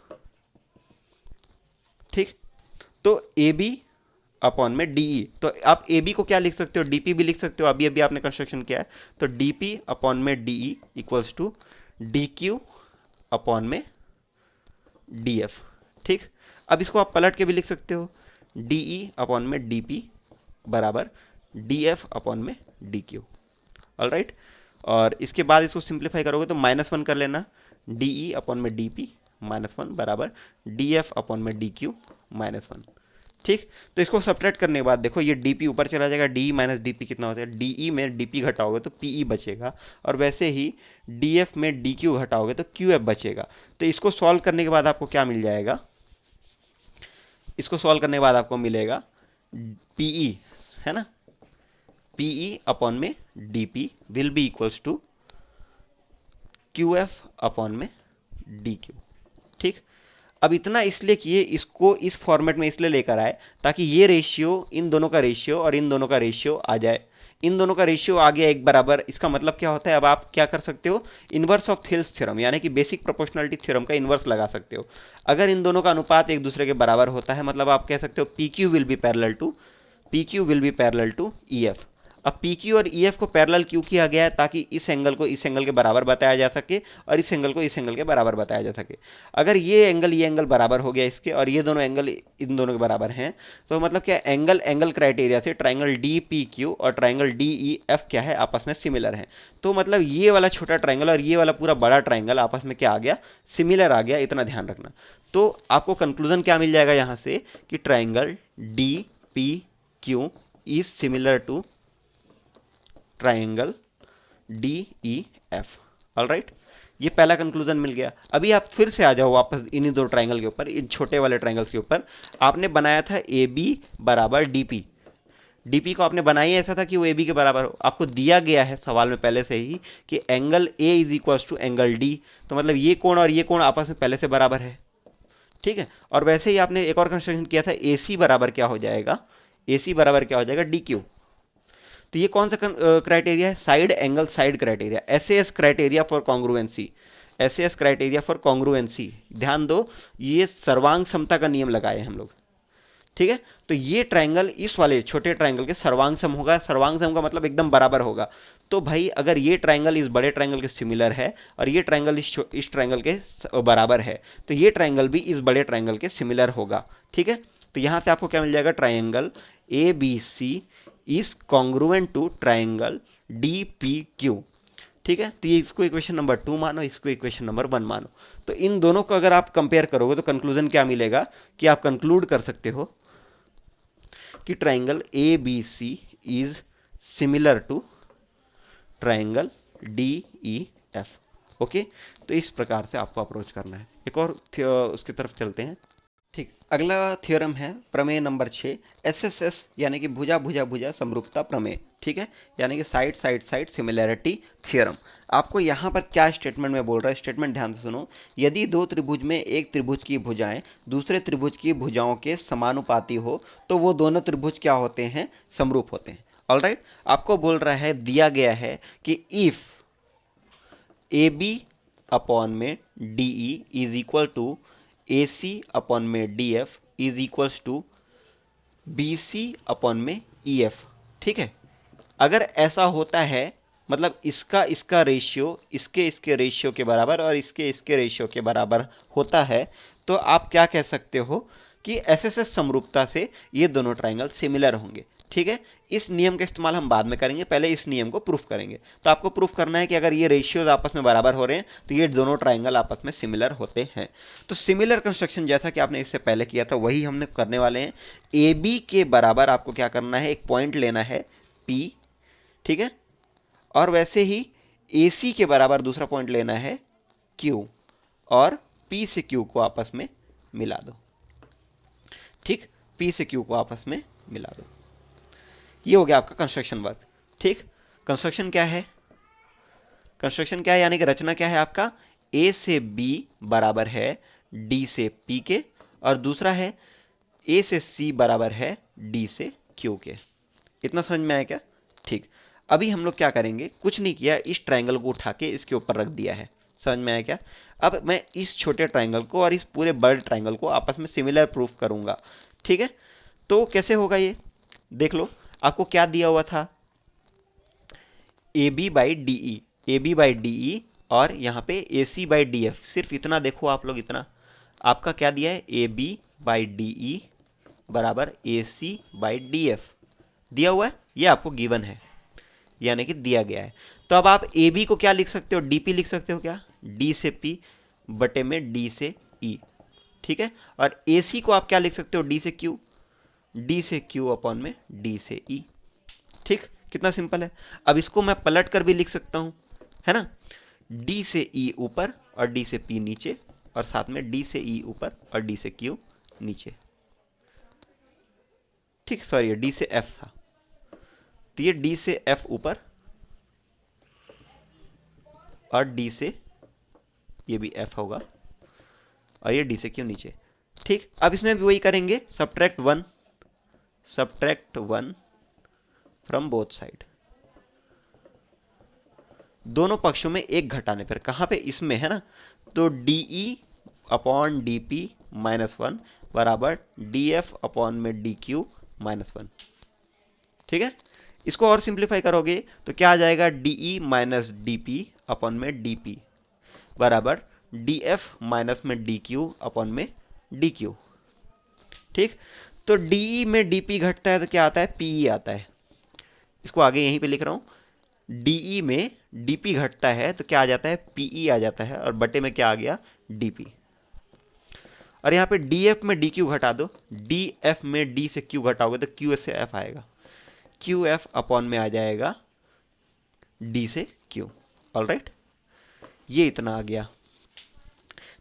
ठीक। तो ए बी अपॉन में डी ई, तो आप ए बी को क्या लिख सकते हो, डी पी भी लिख सकते हो, अभी अभी आपने कंस्ट्रक्शन किया है, तो डी पी अपॉन में D E equals to D Q upon में डी एफ, ठीक। अब इसको आप पलट के भी लिख सकते हो, डी ई अपॉन में डी पी बराबर डी एफ अपॉन में डी क्यू, ऑल राइट। और इसके बाद इसको सिंप्लीफाई करोगे तो -1 कर लेना, डी ई अपॉन में डी पी -1 बराबर डी एफ अपॉन में डी क्यू -1, ठीक। तो इसको सब्ट्रैक्ट करने के बाद देखो, ये डी पी ऊपर चला जाएगा, D E minus D P कितना होता है, डी ई में डी पी घटाओगे तो पी ई बचेगा, और वैसे ही डी एफ में डी क्यू घटाओगे तो क्यू एफ बचेगा। तो इसको सॉल्व करने के बाद आपको क्या मिल जाएगा, इसको सॉल्व करने के बाद आपको मिलेगा पी ई, है ना, पी ई अपॉन में D P will be equals to Q F upon में डी क्यू, ठीक। अब इतना इसलिए किए, इसको इस फॉर्मेट में इसलिए लेकर आए ताकि ये रेशियो, इन दोनों का रेशियो और इन दोनों का रेशियो आ जाए। इन दोनों का रेशियो आ गया एक बराबर, इसका मतलब क्या होता है, अब आप क्या कर सकते हो, इनवर्स ऑफ थेल्स थ्योरम यानी कि बेसिक प्रोपोर्शनलिटी थ्योरम का इनवर्स लगा सकते हो। अगर इन दोनों का अनुपात एक दूसरे के बराबर होता है, मतलब आप कह सकते हो P Q will be parallel to E F. अब पी क्यू और ई एफ को पैरेलल क्यों किया गया है, ताकि इस एंगल को इस एंगल के बराबर बताया जा सके और इस एंगल को इस एंगल के बराबर बताया जा सके। अगर ये एंगल बराबर हो गया इसके, और ये दोनों एंगल इन दोनों के बराबर हैं, तो मतलब क्या, एंगल क्राइटेरिया से ट्राइंगल डी पी क्यू और ट्राइंगल डी ई एफ क्या है, आपस में सिमिलर है। तो मतलब ये वाला छोटा ट्राइंगल और ये वाला पूरा बड़ा ट्राइंगल आपस में क्या आ गया, सिमिलर आ गया, इतना ध्यान रखना। तो आपको कंक्लूजन क्या मिल जाएगा यहाँ से, कि triangle D P Q is similar to triangle D E F, all right. ये पहला कंक्लूजन मिल गया। अभी आप फिर से आ जाओ वापस इन्हीं दो ट्राइंगल के ऊपर, इन छोटे वाले ट्राइंगल्स के ऊपर। आपने बनाया था ए बी बराबर डी पी, डीपी को आपने बनाया ऐसा था कि वो ए बी के बराबर हो, आपको दिया गया है सवाल में पहले से ही कि angle A is equals to angle D, तो मतलब ये कोण और ये कोण आपस में पहले से बराबर है, ठीक है। और वैसे ही आपने एक और कंस्ट्रक्शन किया था, ए सी बराबर क्या हो जाएगा, ए सी बराबर क्या हो जाएगा, डी क्यू। तो ये कौन सा क्राइटेरिया है, side angle side criteria, S S criteria for congruency, S S criteria for congruency. ध्यान दो, ये सर्वांग समता का नियम लगाए हम लोग, ठीक है। तो ये ट्रायंगल इस वाले छोटे ट्रायंगल के सर्वांग सम होगा, सर्वांग सम का मतलब एकदम बराबर होगा। तो भाई अगर ये ट्रायंगल इस बड़े ट्रायंगल के सिमिलर है और ये ट्रायंगल इस ट्रायंगल के बराबर है, तो ये ट्रायंगल भी इस बड़े ट्रायंगल के सिमिलर होगा, ठीक है। तो यहां से आपको क्या मिल जाएगा, triangle A B C is congruent to triangle D P Q, ठीक है। तो ये इसको इक्वेशन नंबर 2 मानो, इसको इक्वेशन नंबर 1 मानो। तो इन दोनों को अगर आप कंपेयर करोगे तो कंक्लूजन क्या मिलेगा कि आप कंक्लूड कर सकते हो कि triangle A B C is similar to triangle D E F. Okay, तो इस प्रकार से आपको अप्रोच करना है। एक और उसकी तरफ चलते हैं। ठीक, अगला थ्योरम है प्रमेय नंबर 6, एस एस एस यानी कि भुजा भुजा भुजा समरूपता प्रमेय, ठीक है, यानी कि side side side similarity theorem. आपको यहाँ पर क्या स्टेटमेंट में बोल रहा है, स्टेटमेंट ध्यान से सुनो। यदि दो त्रिभुज में एक त्रिभुज की भुजाएं दूसरे त्रिभुज की भुजाओं के समानुपाती हो तो वो दोनों त्रिभुज क्या होते हैं, समरूप होते हैं। ऑलराइट, आपको बोल रहा है, दिया गया है कि इफ ए बी अपॉन में D E is equal to A C upon में D F is equals to B C upon में ई एफ, ठीक है। अगर ऐसा होता है, मतलब इसका इसका रेशियो इसके रेशियो के बराबर और इसके रेशियो के बराबर होता है, तो आप क्या कह सकते हो कि एसएसएस समरूपता से ये दोनों ट्राइंगल सिमिलर होंगे, ठीक है। इस नियम का इस्तेमाल हम बाद में करेंगे, पहले इस नियम को प्रूफ करेंगे। तो आपको प्रूफ करना है कि अगर ये रेशियोज आपस में बराबर हो रहे हैं तो ये दोनों ट्राइंगल आपस में सिमिलर होते हैं। तो सिमिलर कंस्ट्रक्शन जैसा कि आपने इससे पहले किया था वही हमने करने वाले हैं। ए बी के बराबर आपको क्या करना है, एक पॉइंट लेना है P, ठीक है, और वैसे ही AC के बराबर दूसरा पॉइंट लेना है Q, और P से Q को आपस में मिला दो, ठीक, P से Q को आपस में मिला दो। ये हो गया आपका कंस्ट्रक्शन वर्क, ठीक। कंस्ट्रक्शन क्या है, कंस्ट्रक्शन क्या है यानी कि रचना क्या है आपका, A से B बराबर है D से P के, और दूसरा है A से C बराबर है D से Q के। इतना समझ में आया क्या, ठीक। अभी हम लोग क्या करेंगे, कुछ नहीं किया, इस ट्रायंगल को उठा के इसके ऊपर रख दिया है, समझ में आया क्या। अब मैं इस छोटे ट्रायंगल को और इस पूरे बड़े ट्रायंगल को आपस में सिमिलर प्रूफ करूंगा, ठीक है। तो कैसे होगा ये, देख लो, आपको क्या दिया हुआ था, A B by D E, A B by D E, और यहाँ पे A C by D F. सिर्फ इतना देखो आप लोग, इतना आपका क्या दिया है, A B by D E बराबर A C by D F दिया हुआ है, ये आपको गिवन है, यानी कि दिया गया है। तो अब आप ए बी को क्या लिख सकते हो, डी पी लिख सकते हो क्या, डी से पी बटे में डी से ई, ठीक है। और ए सी को आप क्या लिख सकते हो, डी से क्यू, डी से क्यू अपॉन में डी से ई, ठीक। कितना सिंपल है। अब इसको मैं पलट कर भी लिख सकता हूं, है ना, डी से ई ऊपर और डी से पी नीचे, और साथ में डी से ई ऊपर और डी से क्यू नीचे, ठीक, सॉरी डी से एफ था, तो ये डी से एफ ऊपर और डी से ये भी एफ होगा, और ये डी से क्यू नीचे, ठीक। अब इसमें भी वही करेंगे, subtract one from both side, दोनों पक्षों में एक घटाने पर, कहां पे, इसमें है ना, तो D E upon D P minus one बराबर डी एफ अपॉन में डी क्यू माइनस वन, ठीक है। इसको और सिंप्लीफाई करोगे तो क्या आ जाएगा, D E minus D P upon में डी पी बराबर डी एफ माइनस में डी क्यू अपॉन में डी क्यू, ठीक। तो डी ई में डी पी घटता है तो क्या आता है, पी ई आता है। इसको आगे यहीं पे लिख रहा हूं, डी ई में डी पी घटता है तो क्या आ जाता है, पी ई आ जाता है, और बटे में क्या आ गया, डी पी। और यहाँ पे डी एफ में डी क्यू घटा दो, डी एफ में डी से क्यू घटाओगे तो क्यू से एफ आएगा, क्यू एफ अपॉन में आ जाएगा डी से क्यू। ऑलराइट, ये इतना आ गया,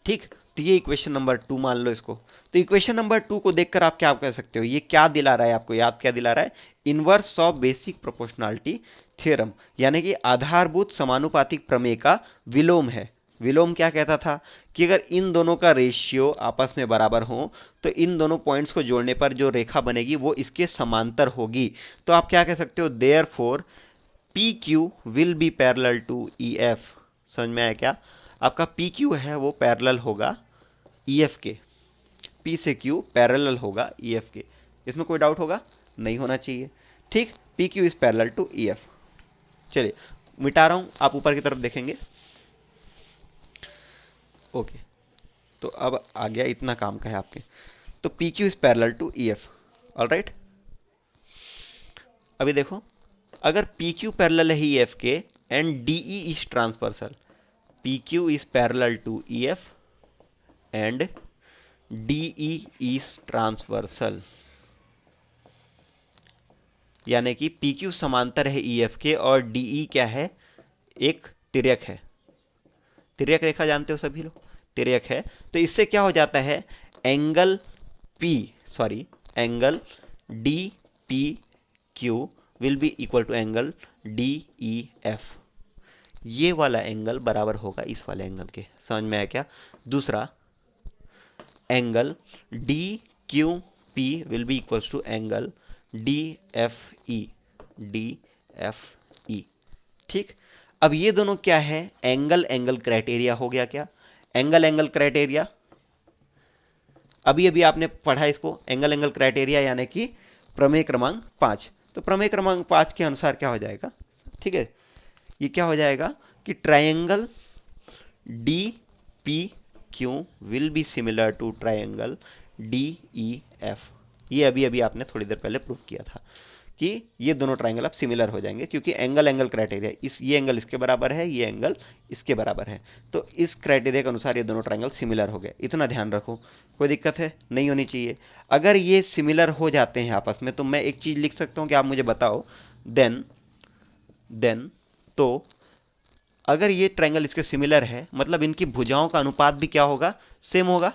ठीक। तो ये इक्वेशन नंबर 2 मान लो इसको। तो इक्वेशन नंबर 2 को देखकर आप क्या कह सकते हो, ये क्या दिला रहा है आपको, याद क्या दिला रहा है, inverse of basic proportionality theorem, यानी कि आधारभूत समानुपातिक प्रमेय का विलोम है। विलोम क्या कहता था कि अगर इन दोनों का रेशियो आपस में बराबर हो तो इन दोनों पॉइंट्स को जोड़ने पर जो रेखा बनेगी वो इसके समांतर होगी। तो आप क्या कह सकते हो, therefore P Q will be parallel to E F. समझ में आया क्या, आपका पी क्यू है वो पैरेलल होगा ई एफ के, पी से क्यू पैरेलल होगा ई एफ के, इसमें कोई डाउट होगा नहीं होना चाहिए। ठीक, P Q is parallel to E F. चलिए मिटा रहा हूं, आप ऊपर की तरफ देखेंगे। ओके, तो अब आ गया, इतना काम का है आपके। तो P Q is parallel to E F, all right. अभी देखो, अगर पी क्यू पैरेलल है ई एफ के and D E is transversal, P Q is parallel to E F and D E is transversal, यानी कि P Q समांतर है E F के और डी ई क्या है, एक तिर्यक है। तिर्यक रेखा जानते हो सभी लोग, तिर्यक है। तो इससे क्या हो जाता है, angle angle D P Q will be equal to angle D E F. ये वाला एंगल बराबर होगा इस वाले एंगल के। समझ में आया क्या। दूसरा, angle D Q P will be equal to angle D F E. ठीक, अब ये दोनों क्या है, एंगल एंगल क्राइटेरिया हो गया। क्या एंगल एंगल क्राइटेरिया, अभी अभी आपने पढ़ा इसको, एंगल एंगल क्राइटेरिया यानी कि प्रमेय क्रमांक 5। तो प्रमेय क्रमांक 5 के अनुसार क्या हो जाएगा, ठीक है, ये क्या हो जाएगा कि triangle D P Q will be similar to triangle D E F. ये अभी अभी आपने थोड़ी देर पहले प्रूव किया था कि ये दोनों ट्रायंगल अब सिमिलर हो जाएंगे, क्योंकि एंगल एंगल क्राइटेरिया, ये एंगल इसके बराबर है, ये एंगल इसके बराबर है। तो इस क्राइटेरिया के अनुसार ये दोनों ट्रायंगल सिमिलर हो गए। इतना ध्यान रखो, कोई दिक्कत है नहीं होनी चाहिए। अगर ये सिमिलर हो जाते हैं आपस में, तो मैं एक चीज़ लिख सकता हूँ कि आप मुझे बताओ, देन तो अगर ये ट्रायंगल इसके सिमिलर है, मतलब इनकी भुजाओं का अनुपात भी क्या होगा, सेम होगा,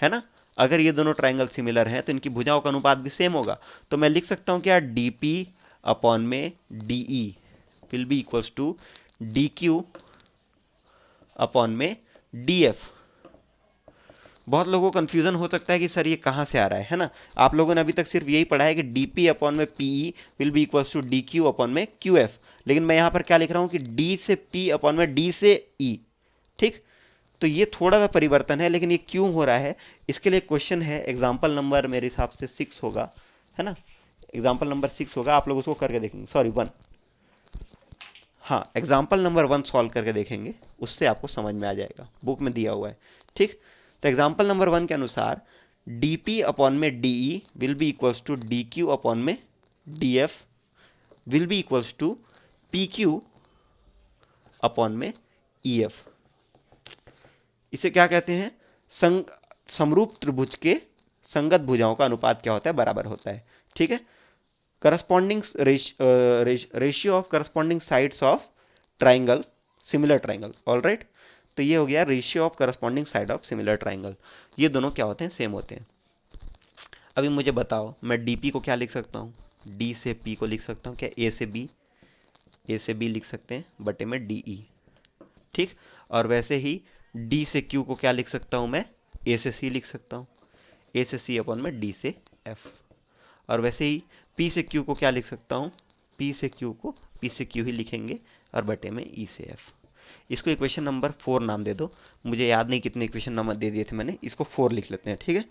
है ना। अगर ये दोनों ट्रायंगल सिमिलर हैं तो इनकी भुजाओं का अनुपात भी सेम होगा। तो मैं लिख सकता हूं क्या, डी पी अपॉन में D E will be equals to D Q upon में डी एफ। बहुत लोगों को कंफ्यूजन हो सकता है कि सर ये कहाँ से आ रहा है ना। आप लोगों ने अभी तक सिर्फ यही पढ़ा है कि डी पी अपॉन में P E will be equals to D Q upon में क्यू एफ, लेकिन मैं यहाँ पर क्या लिख रहा हूँ कि डी से पी अपॉन में डी से ई। ठीक, तो ये थोड़ा सा परिवर्तन है, लेकिन ये क्यों हो रहा है, इसके लिए क्वेश्चन है, एग्जाम्पल नंबर मेरे हिसाब से 6 होगा, है ना, एग्जाम्पल नंबर 6 होगा, आप लोग उसको करके देखेंगे, सॉरी 1, हाँ एग्जाम्पल नंबर 1 सॉल्व करके देखेंगे, उससे आपको समझ में आ जाएगा, बुक में दिया हुआ है। ठीक, तो एग्जाम्पल नंबर 1 के अनुसार डी पी अपॉन में D E will be equals to D Q upon में D F will be equals to P Q upon में ई एफ। इसे क्या कहते हैं, समरूप त्रिभुज के संगत भुजाओं का अनुपात क्या होता है, बराबर होता है। ठीक है, corresponding ratio of corresponding sides of triangle similar triangle, all right. तो ये हो गया ratio of corresponding side of similar triangle, ये दोनों क्या होते हैं, सेम होते हैं। अभी मुझे बताओ, मैं डी पी को क्या लिख सकता हूँ, डी से पी को लिख सकता हूँ क्या, ए से बी लिख सकते हैं बटे में डी ई। ठीक, और वैसे ही डी से क्यू को क्या लिख सकता हूँ मैं, ए से सी लिख सकता हूँ, ए से सी अपॉन में डी से एफ। और वैसे ही पी से क्यू को क्या लिख सकता हूँ, पी से क्यू को पी से क्यू ही लिखेंगे और बटे में ई से एफ। इसको इक्वेशन नंबर 4 नाम दे दो, मुझे याद नहीं कितने इक्वेशन नंबर दे दिए थे मैंने, इसको 4 लिख लेते हैं। ठीक है,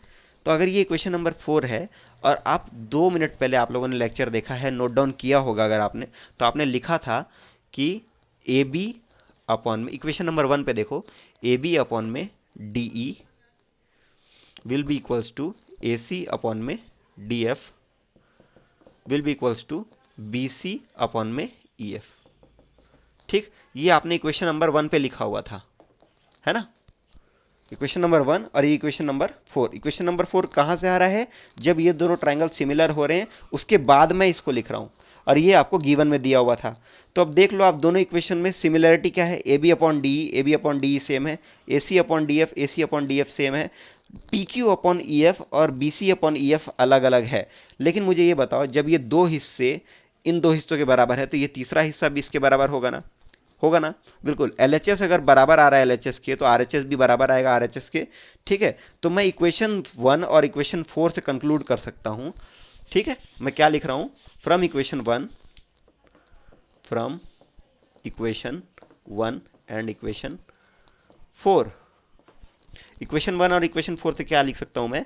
तो अगर ये इक्वेशन नंबर 4 है और आप 2 मिनट पहले आप लोगों ने लेक्चर देखा है, नोट डाउन किया होगा अगर आपने, तो आपने लिखा था कि ए बी अपॉन में, इक्वेशन नंबर 1 पे देखो, ए बी अपॉन में D E will be equals to A C upon में D F will be equals to B C upon में ई एफ। ठीक, ये आपने इक्वेशन नंबर 1 पे लिखा हुआ था, है ना, इक्वेशन नंबर 1 और ये इक्वेशन नंबर 4। इक्वेशन नंबर 4 कहाँ से आ रहा है, जब ये दोनों ट्राइंगल सिमिलर हो रहे हैं उसके बाद मैं इसको लिख रहा हूँ। और ये आपको गिवन में दिया हुआ था। तो अब देख लो आप दोनों इक्वेशन में सिमिलरिटी क्या है, A B upon D same है, A C upon D F same है, P Q upon E F और B C upon E F अलग अलग है। लेकिन मुझे ये बताओ, जब ये दो हिस्से इन दो हिस्सों के बराबर है तो ये तीसरा हिस्सा भी इसके बराबर होगा ना, होगा ना, बिल्कुल। एलएचएस अगर बराबर आ रहा है एलएचएस के तो आरएचएस भी बराबर आएगा आरएचएस के, ठीक है। तो मैं इक्वेशन 1 और इक्वेशन 4 से कंक्लूड कर सकता हूं, ठीक है। मैं क्या लिख रहा हूं, from equation 1 and equation 4, equation 1 और इक्वेशन 4 से क्या लिख सकता हूं मैं,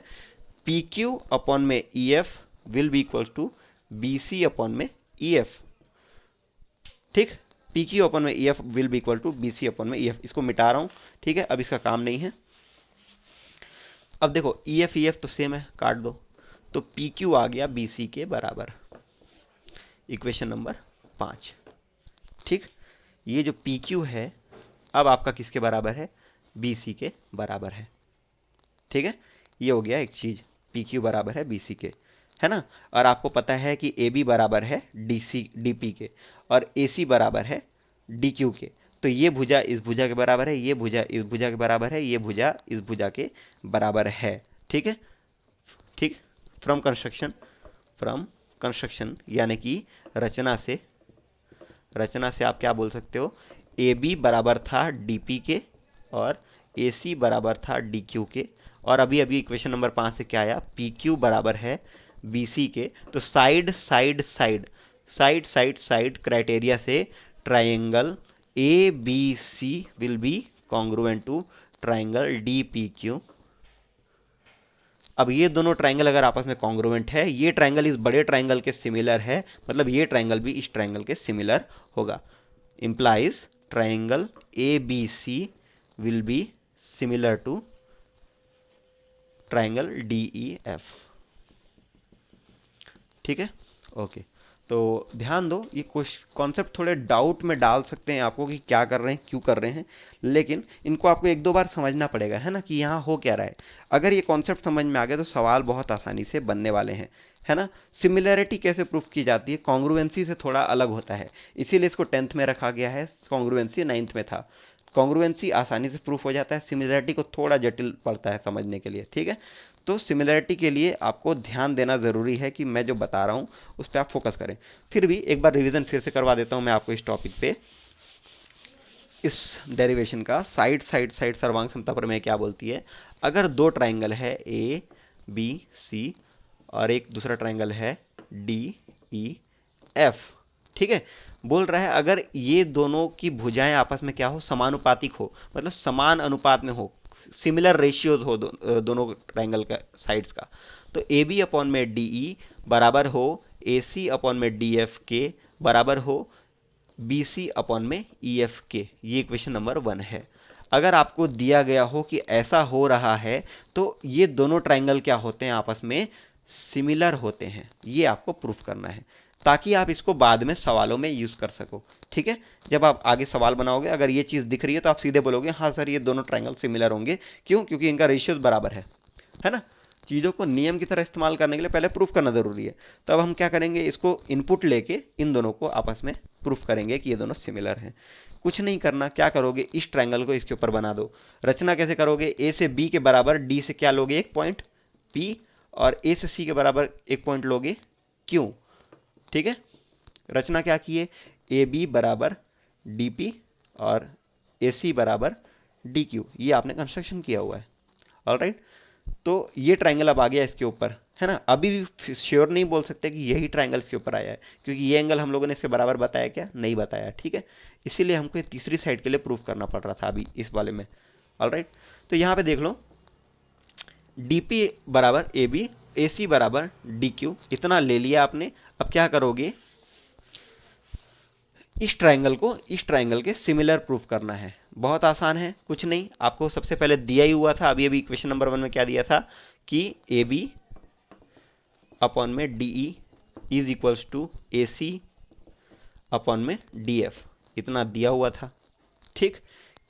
पी क्यू अपॉन में E F will be equal to B C upon में ई एफ, ठीक। पी क्यू अपॉन में E F will be equal to B C upon में ई एफ, इसको मिटा रहा हूं, ठीक है, अब इसका काम नहीं है। अब देखो ई एफ तो सेम है, काट दो, तो पी क्यू आ गया बी सी के बराबर, इक्वेशन नंबर 5, ठीक। ये जो पी क्यू है अब आपका किसके बराबर है, बी सी के बराबर है, ठीक है। ये हो गया एक चीज, पी क्यू बराबर है बी सी के, है ना। और आपको पता है कि ए बी बराबर है डी सी डी पी के और ए सी बराबर है डी क्यू के। तो ये भुजा इस भुजा के बराबर है, ये भुजा इस भुजा के बराबर है, ये भुजा इस भुजा के बराबर है, ठीक है, ठीक। फ्रॉम कंस्ट्रक्शन यानी कि रचना से आप क्या बोल सकते हो, ए बी बराबर था डी पी के और ए सी बराबर था डी क्यू के, और अभी अभी इक्वेशन नंबर 5 से क्या आया, पी क्यू बराबर है बी सी के। तो side side side side side side criteria से triangle A B C will be congruent to triangle D P Q. अब ये दोनों ट्राइंगल अगर आपस में कॉन्ग्रुएंट है, ये ट्राइंगल इस बड़े ट्राइंगल के सिमिलर है, मतलब ये ट्राइंगल भी इस ट्राइंगल के सिमिलर होगा, implies triangle A B C will be similar to triangle D E F, ठीक है, ओके। तो ध्यान दो, ये कुछ कॉन्सेप्ट थोड़े डाउट में डाल सकते हैं आपको कि क्या कर रहे हैं क्यों कर रहे हैं, लेकिन इनको आपको एक दो बार समझना पड़ेगा, है ना, कि यहाँ हो क्या रहा है। अगर ये कॉन्सेप्ट समझ में आ गया तो सवाल बहुत आसानी से बनने वाले हैं, है ना। सिमिलैरिटी कैसे प्रूफ की जाती है, कॉन्ग्रुएंसी से थोड़ा अलग होता है, इसीलिए इसको 10th में रखा गया है, कॉन्ग्रुएंसी 9th में था। कॉन्ग्रुएंसी आसानी से प्रूफ हो जाता है, सिमिलैरिटी को थोड़ा जटिल पड़ता है समझने के लिए, ठीक है। तो सिमिलैरिटी के लिए आपको ध्यान देना ज़रूरी है कि मैं जो बता रहा हूँ उस पर आप फोकस करें। फिर भी एक बार रिवीजन फिर से करवा देता हूँ मैं आपको इस टॉपिक पे, इस डेरिवेशन का। साइड साइड साइड सर्वांग समता प्रमेय क्या बोलती है, अगर दो ट्राइंगल है ए बी सी और एक दूसरा ट्राइंगल है डी ई एफ, ठीक है, बोल रहा है अगर ये दोनों की भुजाएं आपस में क्या हो, समानुपातिक हो, मतलब समान अनुपात में हो, सिमिलर रेशियोज हो दोनों ट्राइंगल का साइड्स का, तो ए बी अपॉन में डी ई बराबर हो ए सी अपॉन में डी एफ के बराबर हो बी सी अपॉन में ई एफ के। ये इक्वेशन नंबर 1 है। अगर आपको दिया गया हो कि ऐसा हो रहा है तो ये दोनों ट्राइंगल क्या होते हैं, आपस में सिमिलर होते हैं, ये आपको प्रूफ करना है ताकि आप इसको बाद में सवालों में यूज कर सको, ठीक है। जब आप आगे सवाल बनाओगे अगर ये चीज़ दिख रही है तो आप सीधे बोलोगे हाँ सर ये दोनों ट्राइंगल सिमिलर होंगे, क्यों, क्योंकि इनका रेशियोज बराबर है ना। चीज़ों को नियम की तरह इस्तेमाल करने के लिए पहले प्रूफ करना ज़रूरी है। तो अब हम क्या करेंगे, इसको इनपुट लेके इन दोनों को आपस में प्रूफ करेंगे कि ये दोनों सिमिलर हैं। कुछ नहीं करना, क्या करोगे, इस ट्राइंगल को इसके ऊपर बना दो। रचना कैसे करोगे, ए से बी के बराबर डी से क्या लोगे, एक पॉइंट पी, और ए से सी के बराबर एक पॉइंट लोगे क्यू, ठीक है। रचना क्या की है, ए बी बराबर डी पी और ए सी बराबर डी क्यू, ये आपने कंस्ट्रक्शन किया हुआ है, ऑलराइट। तो ये ट्राइंगल अब आ गया इसके ऊपर, है ना। अभी भी श्योर नहीं बोल सकते कि यही ट्राइंगल इसके ऊपर आया है, क्योंकि ये एंगल हम लोगों ने इसके बराबर बताया क्या, नहीं बताया, ठीक है। इसीलिए हमको तीसरी साइड के लिए प्रूफ करना पड़ रहा था अभी इस वाले में, ऑलराइट। तो यहाँ पे देख लो, डी पी बराबर ए बी, ए सी बराबर डी क्यू, इतना ले लिया आपने। अब क्या करोगे, इस ट्राइंगल के सिमिलर प्रूफ करना है। बहुत आसान है, कुछ नहीं, आपको सबसे पहले दिया ही हुआ था, अभी अभी इक्वेशन नंबर 1 में क्या दिया था कि ए बी अपॉन में D E is equals to A C upon में डी एफ, इतना दिया हुआ था, ठीक।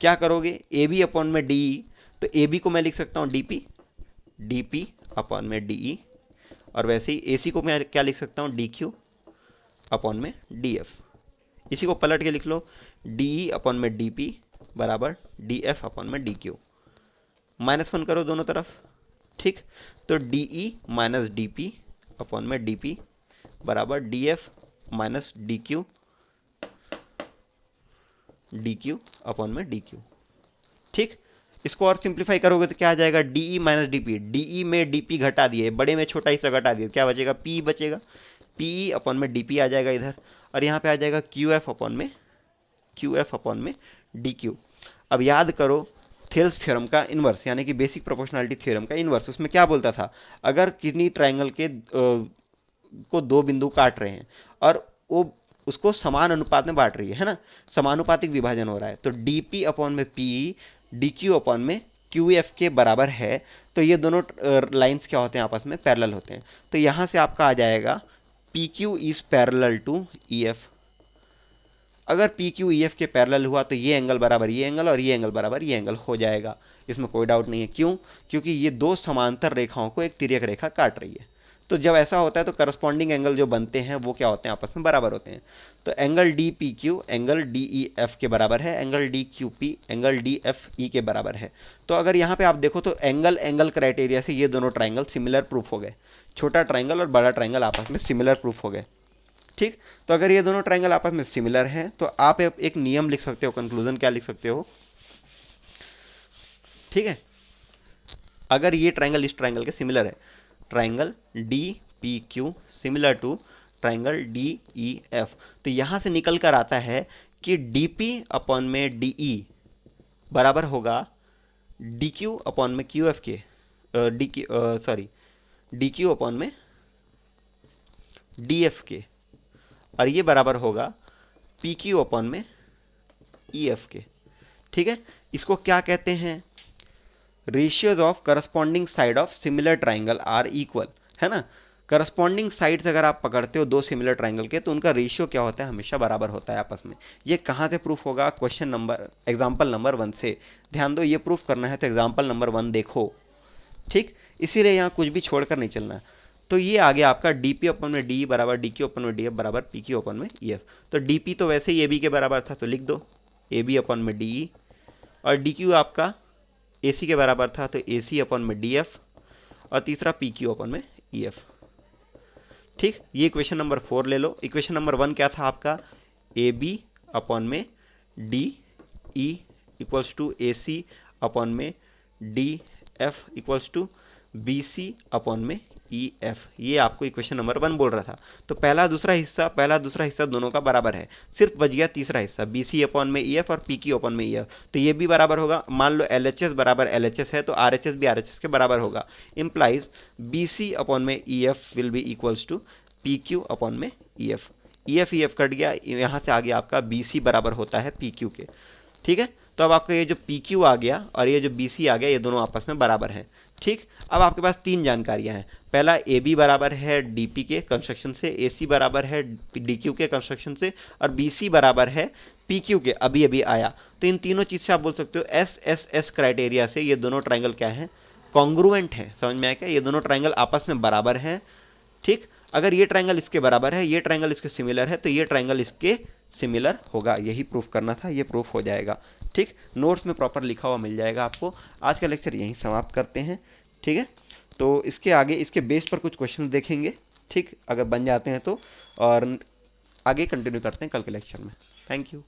क्या करोगे, ए बी अपॉन में डी ई, तो ए बी को मैं लिख सकता हूँ डी पी अपॉन में डी ई, और वैसे ही ए सी को मैं क्या लिख सकता हूँ, डी क्यू अपॉन में डी एफ। इसी को पलट के लिख लो, डी ई अपॉन में डी पी बराबर डी एफ अपॉन में डी क्यू। -1 करो दोनों तरफ, ठीक। तो D E minus D P upon में डी पी बराबर D F minus D Q upon में डी क्यू, ठीक। इसको और सिंप्लीफाई करोगे तो क्या आ जाएगा, D E minus D P, D ई में डी पी घटा दिए, बड़े में छोटा हिस्सा घटा दिए, क्या बचेगा, पी बचेगा, पी ई अपॉन में डी पी आ जाएगा इधर, और यहाँ पे आ जाएगा क्यू एफ अपॉन में डी क्यू। अब याद करो थेल्स थ्योरम का इन्वर्स, यानी कि बेसिक प्रोपोर्शनलिटी थ्योरम का इन्वर्स। उसमें क्या बोलता था, अगर किसी ट्राइंगल के को दो बिंदु काट रहे हैं और वो उसको समान अनुपात में बांट रही है ना, समानुपातिक विभाजन हो रहा है, तो डी पी अपॉन में पी डी क्यू अपॉन में क्यू एफ के बराबर है, तो ये दोनों लाइंस क्या होते हैं, आपस में पैरेलल होते हैं। तो यहाँ से आपका आ जाएगा P Q is parallel to E F. अगर पी क्यू ई एफ के पैरेलल हुआ तो ये एंगल बराबर ये एंगल और ये एंगल बराबर ये एंगल हो जाएगा, इसमें कोई डाउट नहीं है। क्यों, क्योंकि ये दो समांतर रेखाओं को एक तिर्यक रेखा काट रही है। तो जब ऐसा होता है तो करस्पॉन्डिंग एंगल जो बनते हैं वो क्या होते हैं, आपस में बराबर होते हैं। तो angle D P Q angle D E F के बराबर है, angle D Q P angle D F ई के बराबर है। तो अगर यहाँ पे आप देखो तो एंगल क्राइटेरिया से ये दोनों ट्राइंगल सिमिलर प्रूफ हो गए, छोटा ट्राइंगल और बड़ा ट्राइंगल आपस में सिमिलर प्रूफ हो गए, ठीक। तो अगर ये दोनों ट्राइंगल आपस में सिमिलर हैं तो आप एक नियम लिख सकते हो, कंक्लूजन क्या लिख सकते हो, ठीक है। अगर ये ट्राइंगल इस ट्राइंगल के सिमिलर है, triangle D P Q similar to triangle D E F, तो यहां से निकल कर आता है कि डी पी अपॉन में डी ई बराबर होगा डी क्यू अपॉन में क्यू एफ के, डी क्यू अपॉन में डी एफ के, और ये बराबर होगा पी क्यू अपॉन में ई एफ के, ठीक है। इसको क्या कहते हैं, ratios of corresponding side of similar triangle are equal, है ना। करस्पॉन्डिंग साइड्स अगर आप पकड़ते हो दो सिमिलर ट्राइंगल के तो उनका रेशियो क्या होता है, हमेशा बराबर होता है आपस में। ये कहाँ से प्रूफ होगा, एग्जाम्पल नंबर 1 से। ध्यान दो, ये प्रूफ करना है तो एग्जाम्पल नंबर 1 देखो, ठीक। इसीलिए यहाँ कुछ भी छोड़कर नहीं चलना। तो ये आ गया आपका डी पी अपन में डी बराबर डी क्यू अपन में डी एफ बराबर पी क्यू अपन में ई एफ। तो डी पी तो वैसे ही ए बी के बराबर था, तो लिख दो ए बी अपन में डी ई, और डी क्यू आपका ए सी के बराबर था, तो ए सी अपन में डी एफ, और तीसरा पी क्यू अपन में ई एफ, ठीक। ये इक्वेशन नंबर 4 ले लो। इक्वेशन नंबर 1 क्या था आपका, ए बी अपॉन में D E equals to A C upon में D F equals to B C upon में ई एफ। ये आपको इक्वेशन नंबर 1 बोल रहा था। तो पहला दूसरा हिस्सा दोनों का बराबर है, सिर्फ बच गया तीसरा हिस्सा, बी सी अपॉन में ई एफ और पी क्यू अपॉन में ई एफ। तो ये भी बराबर होगा। मान लो एल एच एस बराबर एल एच एस है तो आर एच एस भी आर एच एस के बराबर होगा। इम्प्लाइज बी सी अपॉन में E F will be equals to P Q upon में ई एफ कट गया, यहाँ से आगे आपका बी सी बराबर होता है पी क्यू के, ठीक है। तो अब आपका ये जो पी क्यू आ गया और ये जो बी सी आ गया, ये दोनों आपस में बराबर हैं, ठीक। अब आपके पास 3 जानकारियां हैं। पहला ए बी बराबर है डी पी के कंस्ट्रक्शन से, ए सी बराबर है डी क्यू के कंस्ट्रक्शन से, और बी सी बराबर है पी क्यू के, अभी अभी आया। तो इन तीनों चीज़ से आप बोल सकते हो एस एस एस क्राइटेरिया से ये दोनों ट्राइंगल क्या है, कॉन्ग्रुएंट है। समझ में आया क्या, ये दोनों ट्राइंगल आपस में बराबर हैं, ठीक। अगर ये ट्राइंगल इसके बराबर है, ये ट्राइंगल इसके सिमिलर है, तो ये ट्राइंगल इसके सिमिलर होगा। यही प्रूफ करना था, ये प्रूफ हो जाएगा, ठीक। नोट्स में प्रॉपर लिखा हुआ मिल जाएगा आपको। आज का लेक्चर यहीं समाप्त करते हैं, ठीक है। तो इसके आगे इसके बेस पर कुछ क्वेश्चन देखेंगे, ठीक, अगर बन जाते हैं तो, और आगे कंटिन्यू करते हैं कल के लेक्चर में। Thank you.